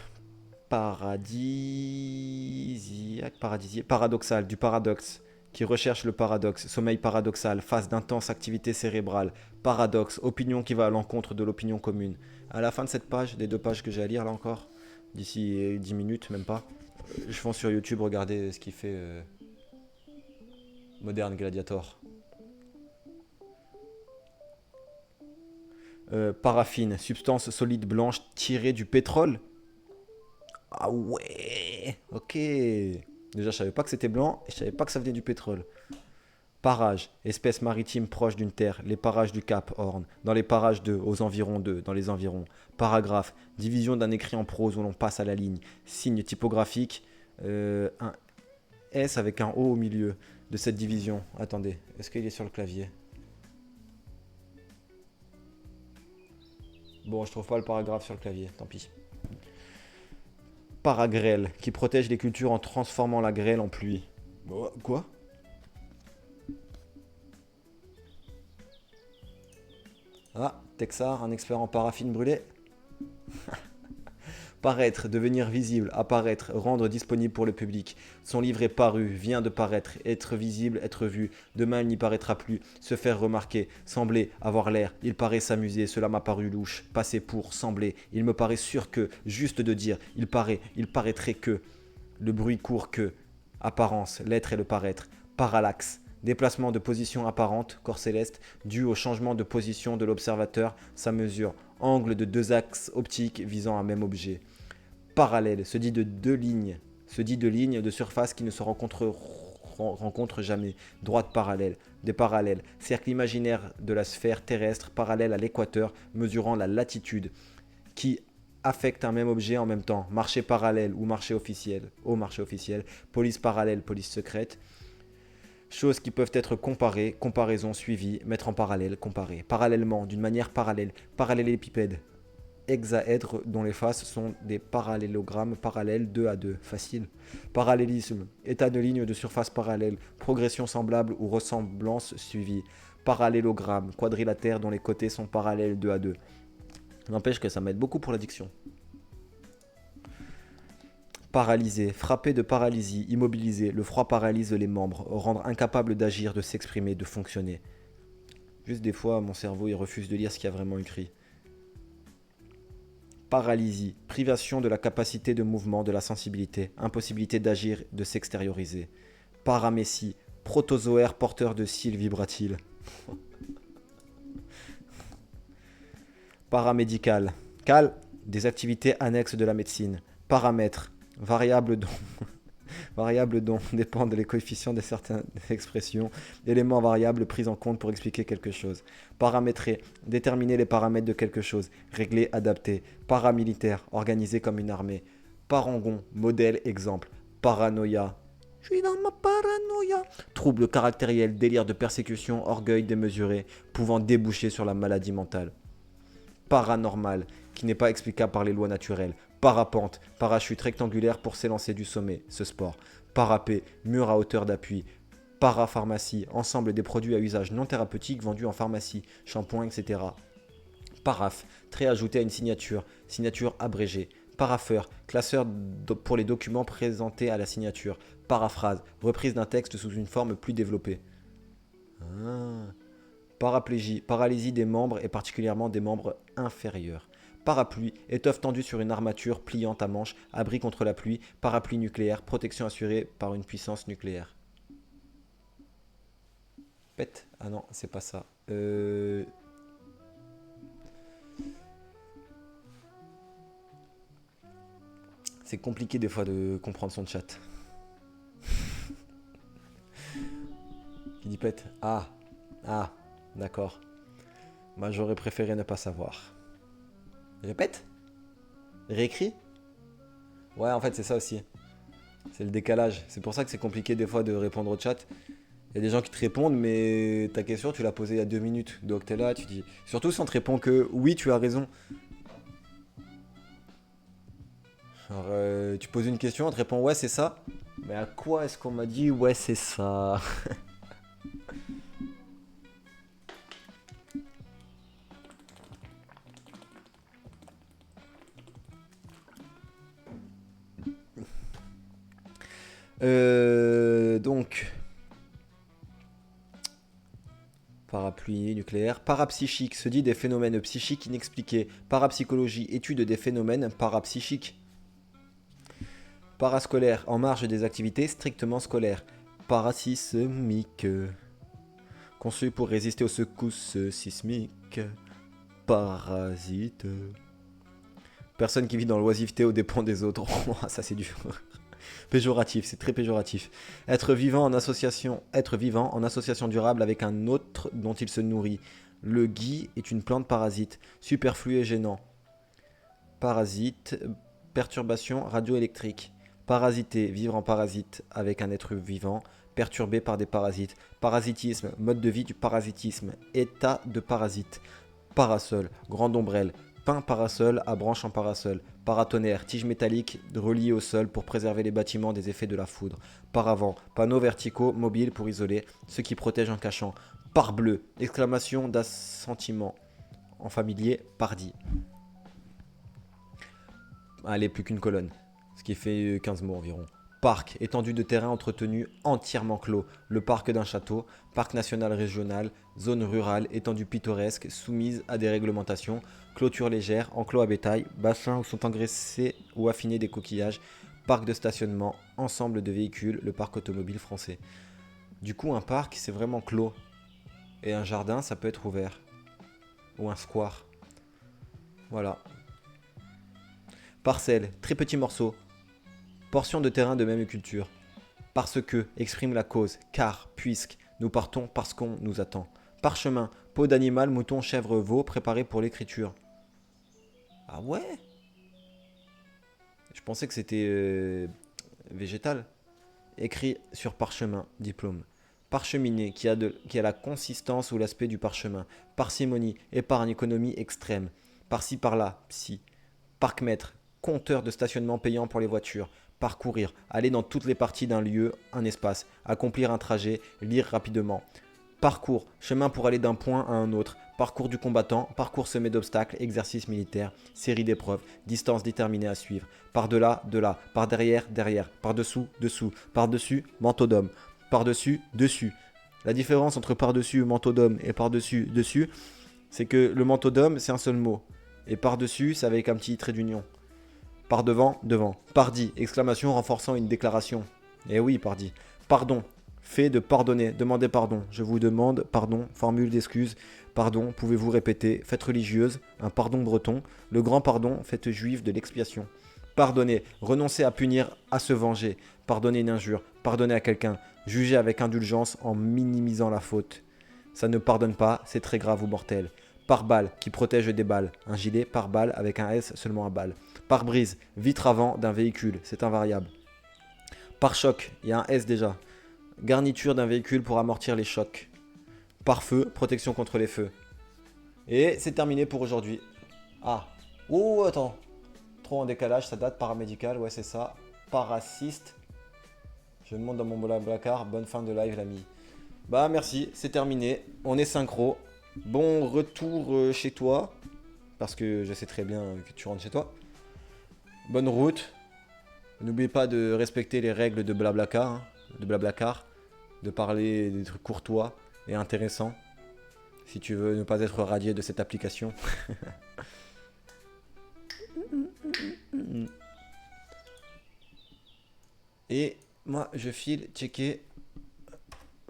Paradisiaque, paradoxal, du paradoxe, qui recherche le paradoxe, sommeil paradoxal, phase d'intense activité cérébrale, paradoxe, opinion qui va à l'encontre de l'opinion commune. À la fin de cette page, des 2 pages que j'ai à lire là encore, d'ici 10 minutes, même pas, je fonce sur YouTube regarder ce qu'il fait Moderne Gladiator. Paraffine, substance solide blanche tirée du pétrole. Ah ouais, ok. Déjà, je savais pas que c'était blanc et je savais pas que ça venait du pétrole. Parages, espèce maritime proche d'une terre, les parages du Cap Horn, dans les parages de, aux environs de, dans les environs. Paragraphe, division d'un écrit en prose où l'on passe à la ligne. Signe typographique, un S avec un O au milieu de cette division. Attendez, est-ce qu'il est sur le clavier? Bon, je trouve pas le paragraphe sur le clavier, tant pis. Paragrêle, qui protège les cultures en transformant la grêle en pluie. Quoi? Ah, Texar, un expert en paraffine brûlée. Paraître, devenir visible, apparaître, rendre disponible pour le public. Son livre est paru, vient de paraître, être visible, être vu. Demain, il n'y paraîtra plus. Se faire remarquer, sembler, avoir l'air. Il paraît s'amuser, cela m'a paru louche. Passer pour, sembler. Il me paraît sûr que, juste de dire, il paraît, il paraîtrait que. Le bruit court que. Apparence, l'être et le paraître. Parallaxe. Déplacement de position apparente, corps céleste, dû au changement de position de l'observateur, sa mesure. Angle de deux axes optiques visant un même objet. Parallèle, se dit de lignes de surface qui ne se rencontrent jamais. Droite parallèle, des parallèles, cercle imaginaire de la sphère terrestre parallèle à l'équateur, mesurant la latitude, qui affecte un même objet en même temps. Marché parallèle ou marché officiel, au marché officiel, police parallèle, police secrète. Choses qui peuvent être comparées, comparaison suivie, mettre en parallèle, comparer. Parallèlement, d'une manière parallèle, parallélépipède, hexaèdres dont les faces sont des parallélogrammes parallèles 2 à 2. Facile. Parallélisme, état de ligne de surface parallèle, progression semblable ou ressemblance suivie. Parallélogramme, quadrilatère dont les côtés sont parallèles 2 à 2. N'empêche que ça m'aide beaucoup pour l'addiction. Paralysé, frappé de paralysie, immobilisé, le froid paralyse les membres, rendre incapable d'agir, de s'exprimer, de fonctionner. Juste des fois, mon cerveau il refuse de lire ce qu'il y a vraiment écrit. Paralysie, privation de la capacité de mouvement, de la sensibilité, impossibilité d'agir, de s'extérioriser. Paramécie, protozoaire porteur de cils vibratiles. Paramédical, des activités annexes de la médecine. Paramètre, variable dont dépendent les coefficients de certaines expressions, éléments variables pris en compte pour expliquer quelque chose. Paramétrer, déterminer les paramètres de quelque chose, régler, adapter. Paramilitaire, organisé comme une armée. Parangon, modèle, exemple. Paranoïa, je suis dans ma paranoïa. Trouble caractériel, délire de persécution, orgueil démesuré, pouvant déboucher sur la maladie mentale. Paranormal, qui n'est pas explicable par les lois naturelles. Parapente, parachute rectangulaire pour s'élancer du sommet, ce sport. Parapet, mur à hauteur d'appui. Parapharmacie, ensemble des produits à usage non thérapeutique vendus en pharmacie, shampoing, etc. Paraphe, trait ajouté à une signature, signature abrégée. Parapheur, classeur pour les documents présentés à la signature. Paraphrase, reprise d'un texte sous une forme plus développée. Paraplégie, paralysie des membres et particulièrement des membres inférieurs. Parapluie, étoffe tendue sur une armature pliante à manches, abri contre la pluie, parapluie nucléaire, protection assurée par une puissance nucléaire. Pète. Ah non, c'est pas ça. C'est compliqué des fois de comprendre son chat. Qui dit pète. Ah, d'accord. Moi j'aurais préféré ne pas savoir. Répète. Réécrit. Ouais, en fait c'est ça aussi. C'est le décalage. C'est pour ça que c'est compliqué des fois de répondre au chat. Il y a des gens qui te répondent, mais ta question tu l'as posée il y a 2 minutes. Donc t'es là, tu dis. Surtout si on te répond que oui, tu as raison. Alors, tu poses une question, on te répond ouais, c'est ça. Mais à quoi est-ce qu'on m'a dit ouais, c'est ça? Donc, parapluie nucléaire. Parapsychique se dit des phénomènes psychiques inexpliqués. Parapsychologie, étude des phénomènes parapsychiques. Parascolaire, en marge des activités strictement scolaires. parasismique. Conçu pour résister aux secousses sismiques. Parasite. Personne qui vit dans l'oisiveté aux dépens des autres. Oh, ça c'est dur. Péjoratif, c'est très péjoratif. Être vivant en association durable avec un autre dont il se nourrit. Le gui est une plante parasite, superflu et gênant. Parasite, perturbation radioélectrique. Parasiter, vivre en parasite avec un être vivant, perturbé par des parasites. Parasitisme, mode de vie du parasitisme. État de parasite. Parasol, grande ombrelle. Pin parasol à branche en parasol. Paratonnerre, tige métallique reliée au sol pour préserver les bâtiments des effets de la foudre. Paravent, panneaux verticaux mobiles pour isoler, ce qui protège en cachant. Parbleu, exclamation d'assentiment. En familier, pardi. Allez, plus qu'une colonne, ce qui fait 15 mots environ. Parc, étendue de terrain entretenu entièrement clos. Le parc d'un château, parc national régional, zone rurale, étendue pittoresque, soumise à des réglementations, clôture légère, enclos à bétail, bassin où sont engraissés ou affinés des coquillages, parc de stationnement, ensemble de véhicules, le parc automobile français. Du coup, un parc, c'est vraiment clos. Et un jardin, ça peut être ouvert. Ou un square. Voilà. Parcelle, très petit morceau. Portion de terrain de même culture. Parce que, exprime la cause, car, puisque, nous partons parce qu'on nous attend. Parchemin, peau d'animal, mouton, chèvre, veau, préparé pour l'écriture. Ah ouais? Je pensais que c'était végétal. Écrit sur parchemin, diplôme. Parcheminé, qui a la consistance ou l'aspect du parchemin. Parcimonie, épargne, économie extrême. Par-ci, par-là, psy. Parc-mètre, compteur de stationnement payant pour les voitures. Parcourir, aller dans toutes les parties d'un lieu, un espace. Accomplir un trajet, lire rapidement. Parcours, chemin pour aller d'un point à un autre. Parcours du combattant, parcours semé d'obstacles, exercice militaire, série d'épreuves, distance déterminée à suivre. Par-delà, de là. Par derrière, derrière. Par-dessous, dessous. Par-dessus, manteau d'homme. Par-dessus, dessus. La différence entre par-dessus, manteau d'homme et par-dessus, dessus, c'est que le manteau d'homme, c'est un seul mot. Et par-dessus, c'est avec un petit trait d'union. Par devant, devant. Pardi, exclamation renforçant une déclaration. Eh oui, pardi. Pardon, fait de pardonner, demandez pardon. Je vous demande pardon, formule d'excuse. Pardon, pouvez-vous répéter, fête religieuse, un pardon breton. Le grand pardon, fête juive de l'expiation. Pardonner, renoncer à punir, à se venger. Pardonner une injure, pardonner à quelqu'un. Juger avec indulgence en minimisant la faute. Ça ne pardonne pas, c'est très grave ou mortel. Pare-balles, qui protège des balles. Un gilet pare-balles avec un S seulement à balle. Pare-brise, vitre avant d'un véhicule, c'est invariable. Pare-choc, il y a un S déjà. Garniture d'un véhicule pour amortir les chocs. Pare-feu, protection contre les feux. Et c'est terminé pour aujourd'hui. Ah, oh attends, trop en décalage, ça date, paramédical, ouais c'est ça. Parasiste. Je monte dans mon blablacar, bonne fin de live l'ami. Bah merci, c'est terminé, on est synchro. Bon retour chez toi, parce que je sais très bien que tu rentres chez toi. Bonne route. N'oubliez pas de respecter les règles de Blablacar, hein, de parler des trucs courtois et intéressants. Si tu veux ne pas être radié de cette application. Et moi, je file checker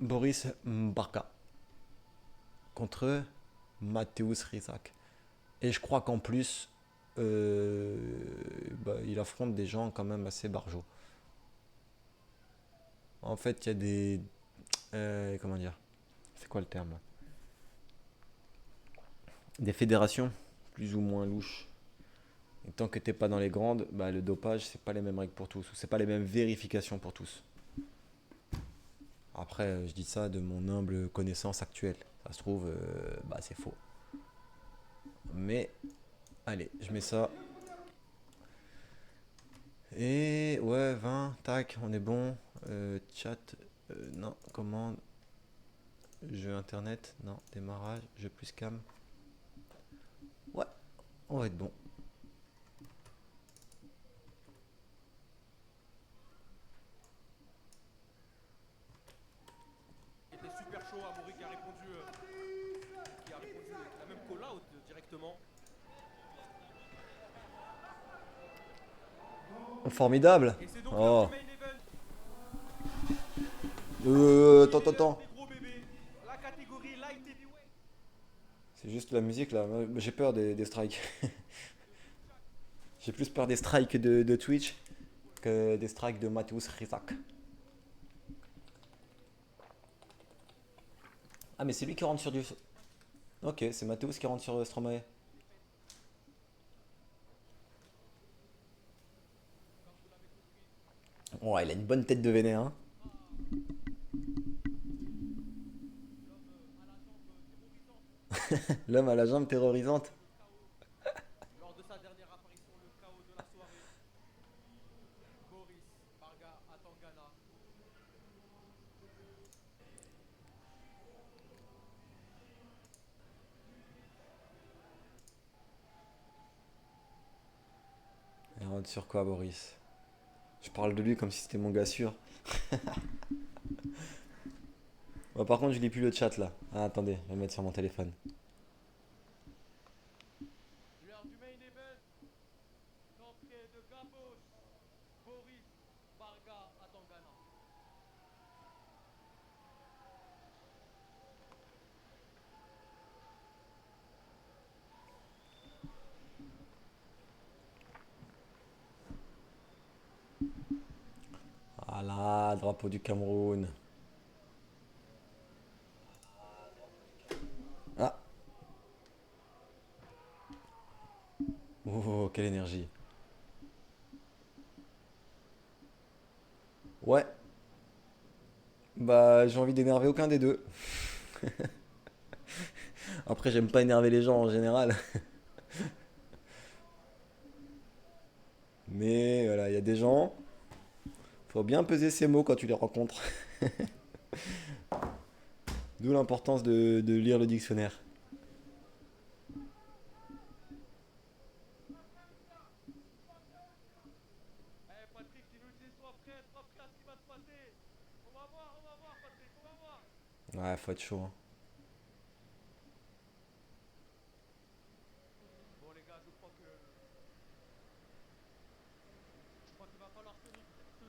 Boris Mbarka contre Mateusz Rizak. Et je crois qu'en plus, il affronte des gens quand même assez barjots. En fait, il y a des... comment dire? C'est quoi le terme là? Des fédérations plus ou moins louches. Et tant que t'es pas dans les grandes, bah, le dopage, c'est pas les mêmes règles pour tous. Ou c'est pas les mêmes vérifications pour tous. Après, je dis ça de mon humble connaissance actuelle. Ça se trouve, c'est faux. Mais, allez, je mets ça. Et ouais, 20, tac, on est bon. Chat, non, commande. Jeu internet, non, démarrage, jeu plus cam. Ouais, on va être bon. Était super chaud, Amaury qui a répondu avec la même call-out directement. Formidable. Et c'est donc l'heure Oh. du main event. Attends. Les gros bébés, la catégorie light heavyweight. C'est juste la musique là. J'ai peur des strikes. J'ai plus peur des strikes de Twitch que des strikes de Mateusz Rizak. Ah, mais c'est lui qui rentre sur du. Ok, c'est Mateusz qui rentre sur Stromae. Ouais, il a une bonne tête de vénère, hein. L'homme à la jambe terrorisante. Lors de sa dernière apparition, le chaos de la soirée. Boris Barga Atangana. Il rentre sur quoi, Boris? Je parle de lui comme si c'était mon gars sûr. Bon, par contre, je lis plus le chat là. Ah, attendez, je vais le mettre sur mon téléphone. L'heure du main event. L'entrée de Gabos. Boris Barga Atangana. Ah là, drapeau du Cameroun. Ah, oh, quelle énergie. Ouais, bah j'ai envie d'énerver aucun des deux. Après, j'aime pas énerver les gens en général. Mais voilà, il y a des gens, faut bien peser ses mots quand tu les rencontres. D'où l'importance de lire le dictionnaire. Eh Patrick, il nous dit sois prêt à ce qui va se passer. On va voir Patrick, on va voir. Ouais, faut être chaud, hein. Bon les gars, je crois qu'il va falloir se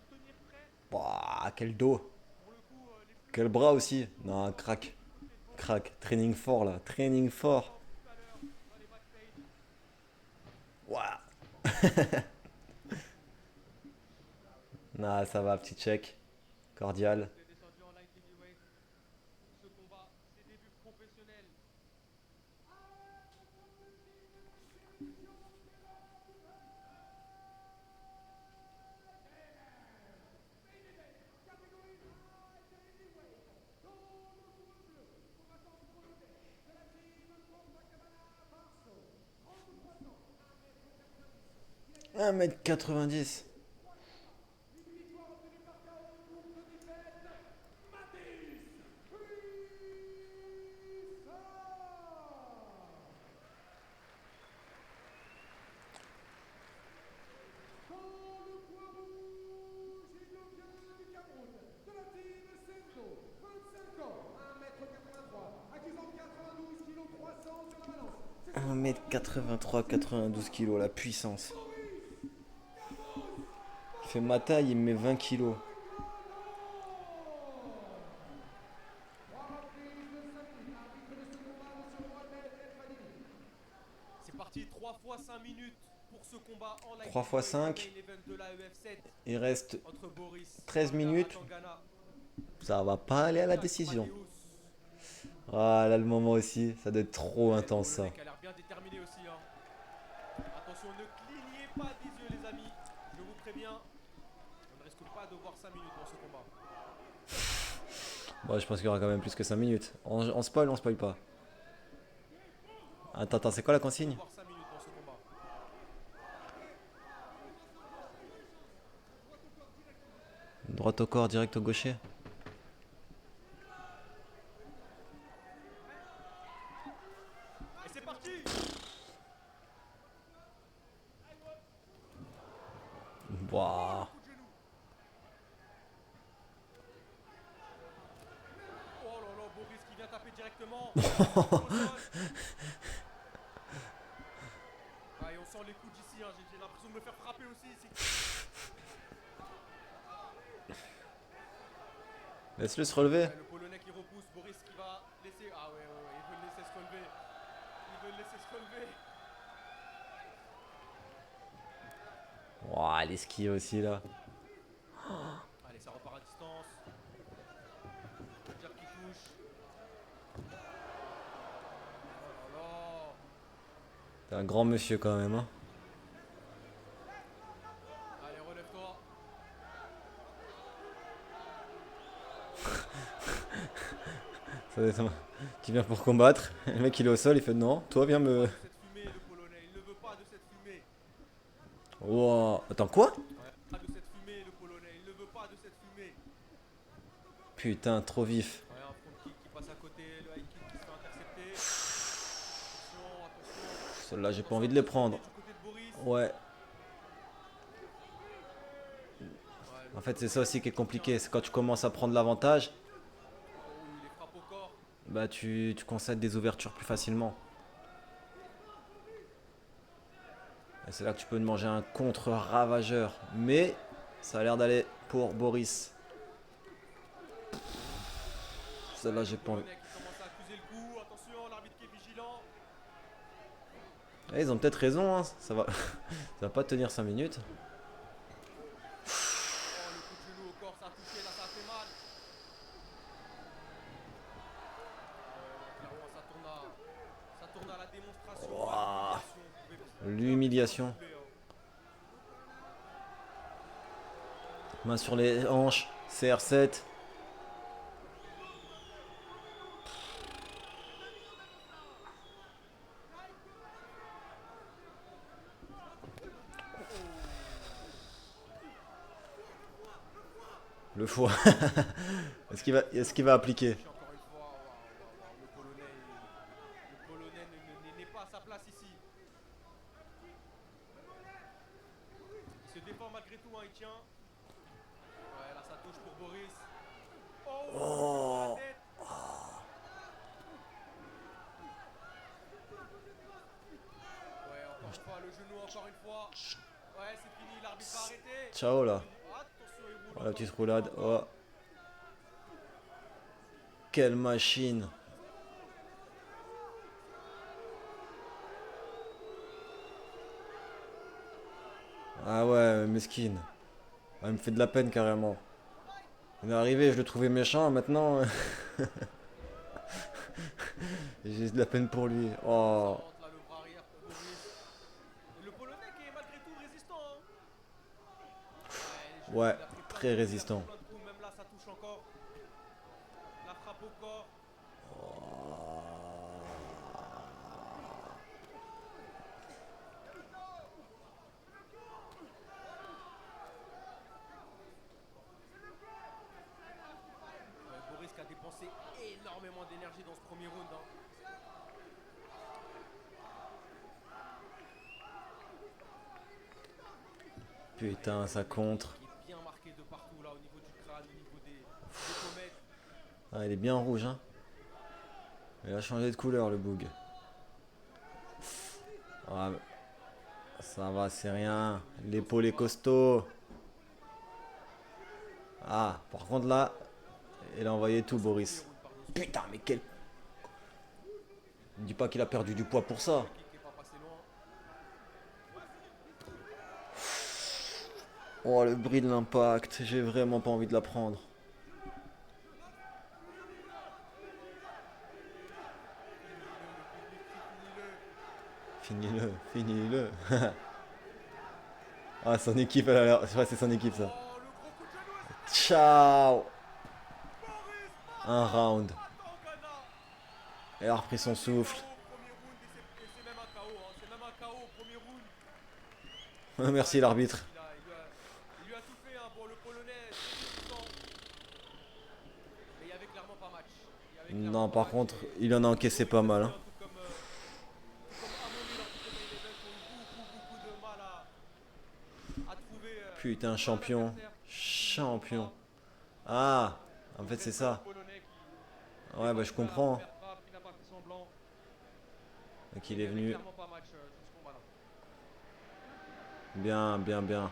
tenir prêt. Ouah, quel dos. Pour le coup, les plus Quel bras gros aussi. Non, vont crack. s'étouffer devant lui. Crack. Training fort là. Training On va fort. l'entendre tout à l'heure dans les backstage. Ouah. Nah, ça va, petit check. Cordial. Il est descendu en light heavyweight. Ce combat, ses débuts professionnels. 1m90. Un mètre 83, 92 kilos, la puissance. Il fait ma taille, il me met 20 kilos. C'est parti, 3 fois 5 minutes pour ce combat en light 3 fois heavyweight, le 5, main event de la EF7 il reste entre Boris 13 Barga minutes. Atangana Ça va pas aller à et la Jack décision. Mateus. Ah là, le moment aussi, ça doit être trop Oh, intense le ça. mec a l'air bien déterminé aussi, hein. Attention, ne clignez pas des yeux les amis. Je vous préviens, on ne risque pas de voir 5 minutes dans ce combat. Bon, je pense qu'il y aura quand même plus que 5 minutes. On spoil, on spoil pas. Attends, c'est quoi la On risque de consigne? voir 5 minutes dans ce combat. Droite au corps, direct au gaucher. Et c'est parti. Oh, le Waouh. coup de genou. Oh là là, Boris qui vient taper directement. Au sol. Ah, et on sent les coups d'ici, hein. J'ai l'impression de me faire frapper aussi ici. Laisse-le se relever. Ouais, le Polonais qui repousse, Boris qui va laisser. Ah ouais, ouais, ouais, il veut le laisser se relever. Il veut le laisser se relever. Ouah, les skis aussi là. Allez, ça repart à distance. Jab qui touche. Oh là là. T'es un grand monsieur quand même, hein. Allez, relève-toi. Ça doit être Tu viens pour combattre. Le mec il est au sol, il fait non, toi viens Il veut me. pas de cette fumée, le Polonais. Il ne veut pas de cette fumée. Ouah. Attends, quoi? Ouais, pas de cette fumée, le Polonais. Il ne veut pas de cette fumée. Putain, trop vif. Ouais, un front kick qui passe à côté, le high kick qui se fait intercepter. Attention, attention. Ceux-là, j'ai pas Attention envie à de les bien se relever prendre. du côté de Boris. Ouais. Ouais, En le fait, c'est Polonais ça qui aussi qui est tient. compliqué. C'est quand tu commences à prendre l'avantage, Oh, les frappes au corps. bah tu concèdes des ouvertures plus facilement. Et c'est là que tu peux te manger un contre ravageur. Mais ça a l'air d'aller pour Boris. Ouais, Celle-là, le j'ai pas envie. Polonais qui commence à accuser le coup. Attention, l'arbitre qui est vigilant. Eh, ils ont peut-être raison, hein. Ça va pas tenir 5 minutes. Oh, le coup de genou au corps, ça a touché, là, ça a fait mal. Ah ouais, non, clairement, ça tourne à la démonstration, à Ouah. l'humiliation. Vous pouvez bien mettre ça, s'il L'humiliation. vous plaît, hein. Main sur les hanches. CR7. Le foie. Est-ce qu'il va appliquer? Touché encore une fois. Waouh, waouh, waouh. Le Polonais n'est pas à sa place ici. Il se défend malgré tout, hein, il tient. Ouais, là, ça touche pour Boris. Oh, le genou dans la Oh. tête. Ouais, encore une fois, le genou, encore une fois. Ouais, c'est fini, l'arbitre va arrêter. Ciao là. Attention, il roule Oh, la encore petite une fois. roulade. Oh. Quelle machine. Ah ouais, mesquine. Ah, il me fait de la peine carrément. Il est arrivé, je le trouvais méchant, maintenant j'ai de la peine pour lui. Ça Oh. rentre là, le bras arrière pour Boris. Et le Polonais qui est malgré tout résistant, hein. Ouais, les genoux, Ouais, il a pris plein de très coups, résistant. même là, ça touche encore. La frappe au corps. Ouais, Boris qui a dépensé énormément d'énergie dans ce premier round, hein. Putain, Ouais, ça le mec contre. qui est bien marqué de partout là, au niveau du crâne, au niveau des pommettes. Ah, il est bien rouge, hein. Il a changé de couleur, le boug. Ah, ça va, c'est rien. L'épaule est costaud. Ah, par contre là, il a envoyé tout, C'est le premier Boris. round, pardon, Putain, excusez-moi. mais quel. Ne dis pas qu'il a perdu du poids pour ça. Le kick est pas passé loin. Oh, le bruit de l'impact. J'ai vraiment pas envie de la prendre. Finis-le, le public crie finis-le. Finis-le, finis-le. Ah, son équipe, elle a l'air. Ouais, c'est son équipe, ça. Oh, le gros coup de genou et c'est fini. Ciao. Boris Un round. Matangana. Elle a repris son Deuxième souffle. KO au premier round et c'est même un KO, hein. C'est même un KO au premier round. Merci l'arbitre. Il lui a tout fait, hein. Bon, le Polonais très résistant, mais il y avait clairement pas match. Il y avait clairement Non, pas par match contre, et il en a encaissé Boris pas mal, aussi, hein. hein, tout comme Amoni dans le main event, ont eu beaucoup de mal à trouver Putain, un champion. adversaire qui ne tombe Champion. pas. Ah, en Il fait, c'est reste le ça. Polonais qui n'est Ouais, pas bah, je tombé à la comprends. première frappe, qui n'a pas fait semblant. Donc, Mais il il est y avait venu. clairement pas match sur ce combat-là. Bien, bien, bien.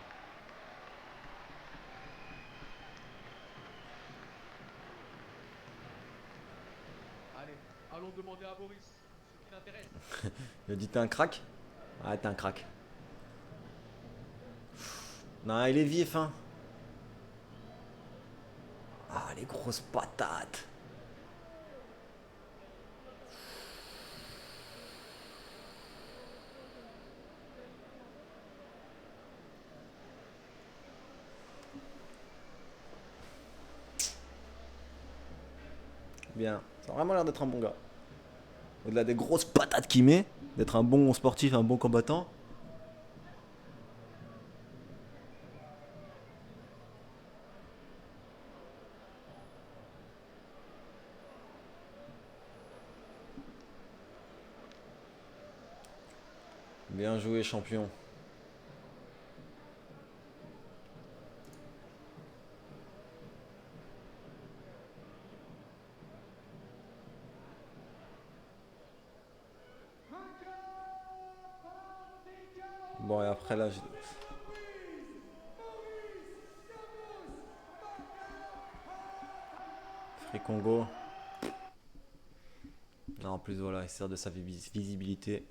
demander à Boris ce qui l'intéresse. Il a dit t'es un crack? Ouais, t'es un crack. Non, il est vif, hein. Ah, les grosses patates. Bien. Ça a vraiment l'air d'être un bon gars. Au-delà des grosses patates qu'il met, d'être un bon sportif, un bon combattant. Bien joué, champion. Bon, et après là, Free Congo. Non, en plus, voilà, il sert de sa visibilité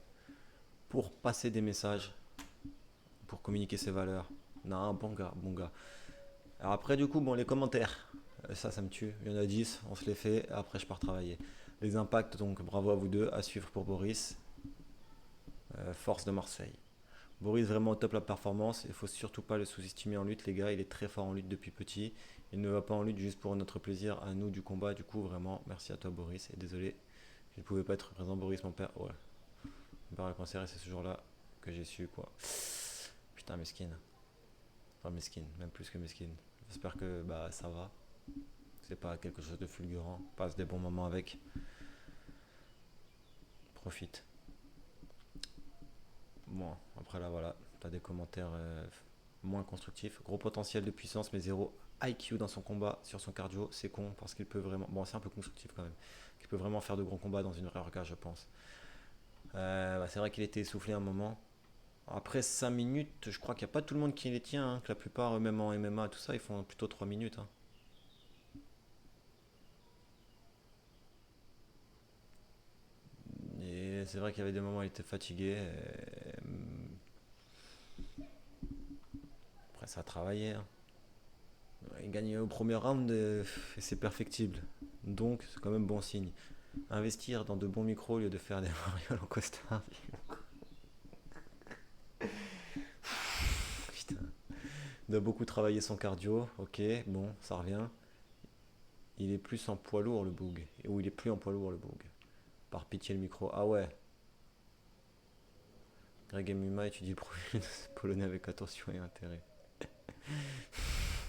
pour passer des messages, pour communiquer ses valeurs. Non, bon gars, bon gars. Alors après, du coup, bon, les commentaires. Ça me tue. Il y en a 10, on se les fait. Après, je pars travailler. Les impacts, donc bravo à vous deux. À suivre pour Boris. Force de Marseille. Boris vraiment au top la performance. Il faut surtout pas le sous-estimer en lutte, les gars. Il est très fort en lutte depuis petit. Il ne va pas en lutte juste pour notre plaisir à nous du combat. Du coup, vraiment, merci à toi, Boris. Et désolé, je ne pouvais pas être présent, Boris, mon père. Ouais. Mon père a le cancer et c'est ce jour-là que j'ai su, quoi. Putain, mesquine. Enfin, mesquine, même plus que mesquine. J'espère que bah ça va. C'est pas quelque chose de fulgurant. Passe des bons moments avec. Profite. Bon, après là, voilà. T'as des commentaires moins constructifs. Gros potentiel de puissance, mais zéro IQ dans son combat, sur son cardio. C'est con parce qu'il peut vraiment. Bon, c'est un peu constructif quand même. Il peut vraiment faire de gros combats dans une vraie orga, je pense. Bah, c'est vrai qu'il était essoufflé un moment. Après 5 minutes, je crois qu'il n'y a pas tout le monde qui les tient. Hein, que la plupart, même en MMA, tout ça, ils font plutôt 3 minutes. Hein. Et c'est vrai qu'il y avait des moments où il était fatigué. Après, ça a travaillé. Hein. Il gagne au premier round et c'est perfectible. Donc, c'est quand même bon signe. Investir dans de bons micros au lieu de faire des marioles en costard. Putain. Il doit beaucoup travailler son cardio. Ok, bon, ça revient. Il est plus en poids lourd le boug. Ou il est plus en poids lourd le boug. Par pitié le micro. Ah ouais. Greg Muma étudie le profil de ce polonais avec attention et intérêt.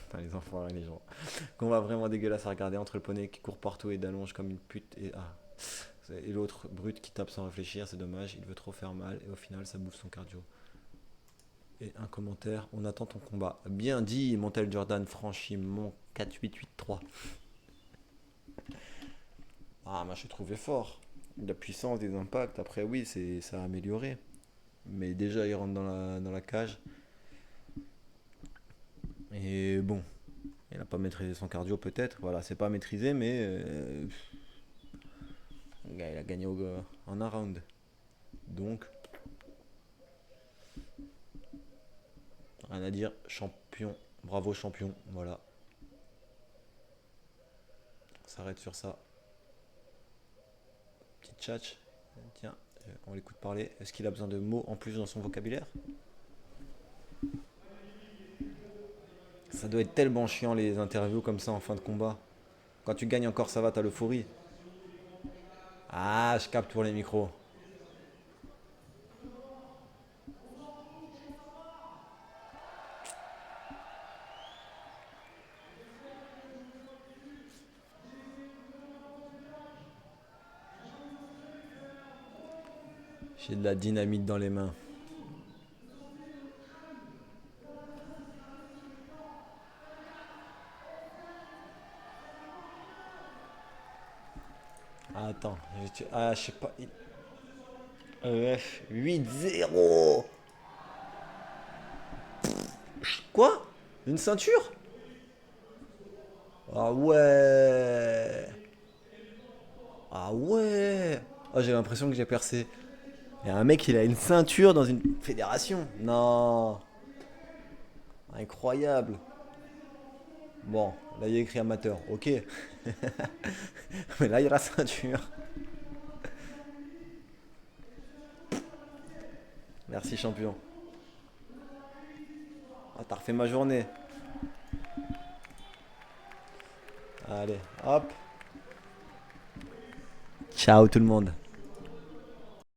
Putain, les enfants et les gens. Combat vraiment dégueulasse à regarder entre le poney qui court partout et d'allonge comme une pute et l'autre brute qui tape sans réfléchir, c'est dommage, il veut trop faire mal et au final ça bouffe son cardio. Et un commentaire, on attend ton combat. Bien dit, Montel Jordan franchit mon 4883. Ah, moi je l'ai trouvé fort. La puissance des impacts, après oui, ça a amélioré. Mais déjà il rentre dans la cage. Et bon, il n'a pas maîtrisé son cardio peut-être. Voilà, c'est pas maîtrisé, mais le gars il a gagné en un round. Donc, rien à dire, champion. Bravo champion, voilà. On s'arrête sur ça. Petite tchatch. Tiens, on l'écoute parler. Est-ce qu'il a besoin de mots en plus dans son vocabulaire? Ça doit être tellement chiant les interviews comme ça en fin de combat. Quand tu gagnes encore, ça va, t'as l'euphorie. Ah, je capte pour les micros. J'ai de la dynamite dans les mains. Ah, attends, je sais pas. EF 8-0. Quoi? Une ceinture? Ah ouais. Ah ouais. Oh, j'ai l'impression que j'ai percé. Il y a un mec, il a une ceinture dans une fédération. Non. Incroyable. Bon, là, il y a écrit amateur. Ok. Mais là, il y a la ceinture. Merci, champion. Ah, t'as refait ma journée. Allez, hop. Ciao tout le monde.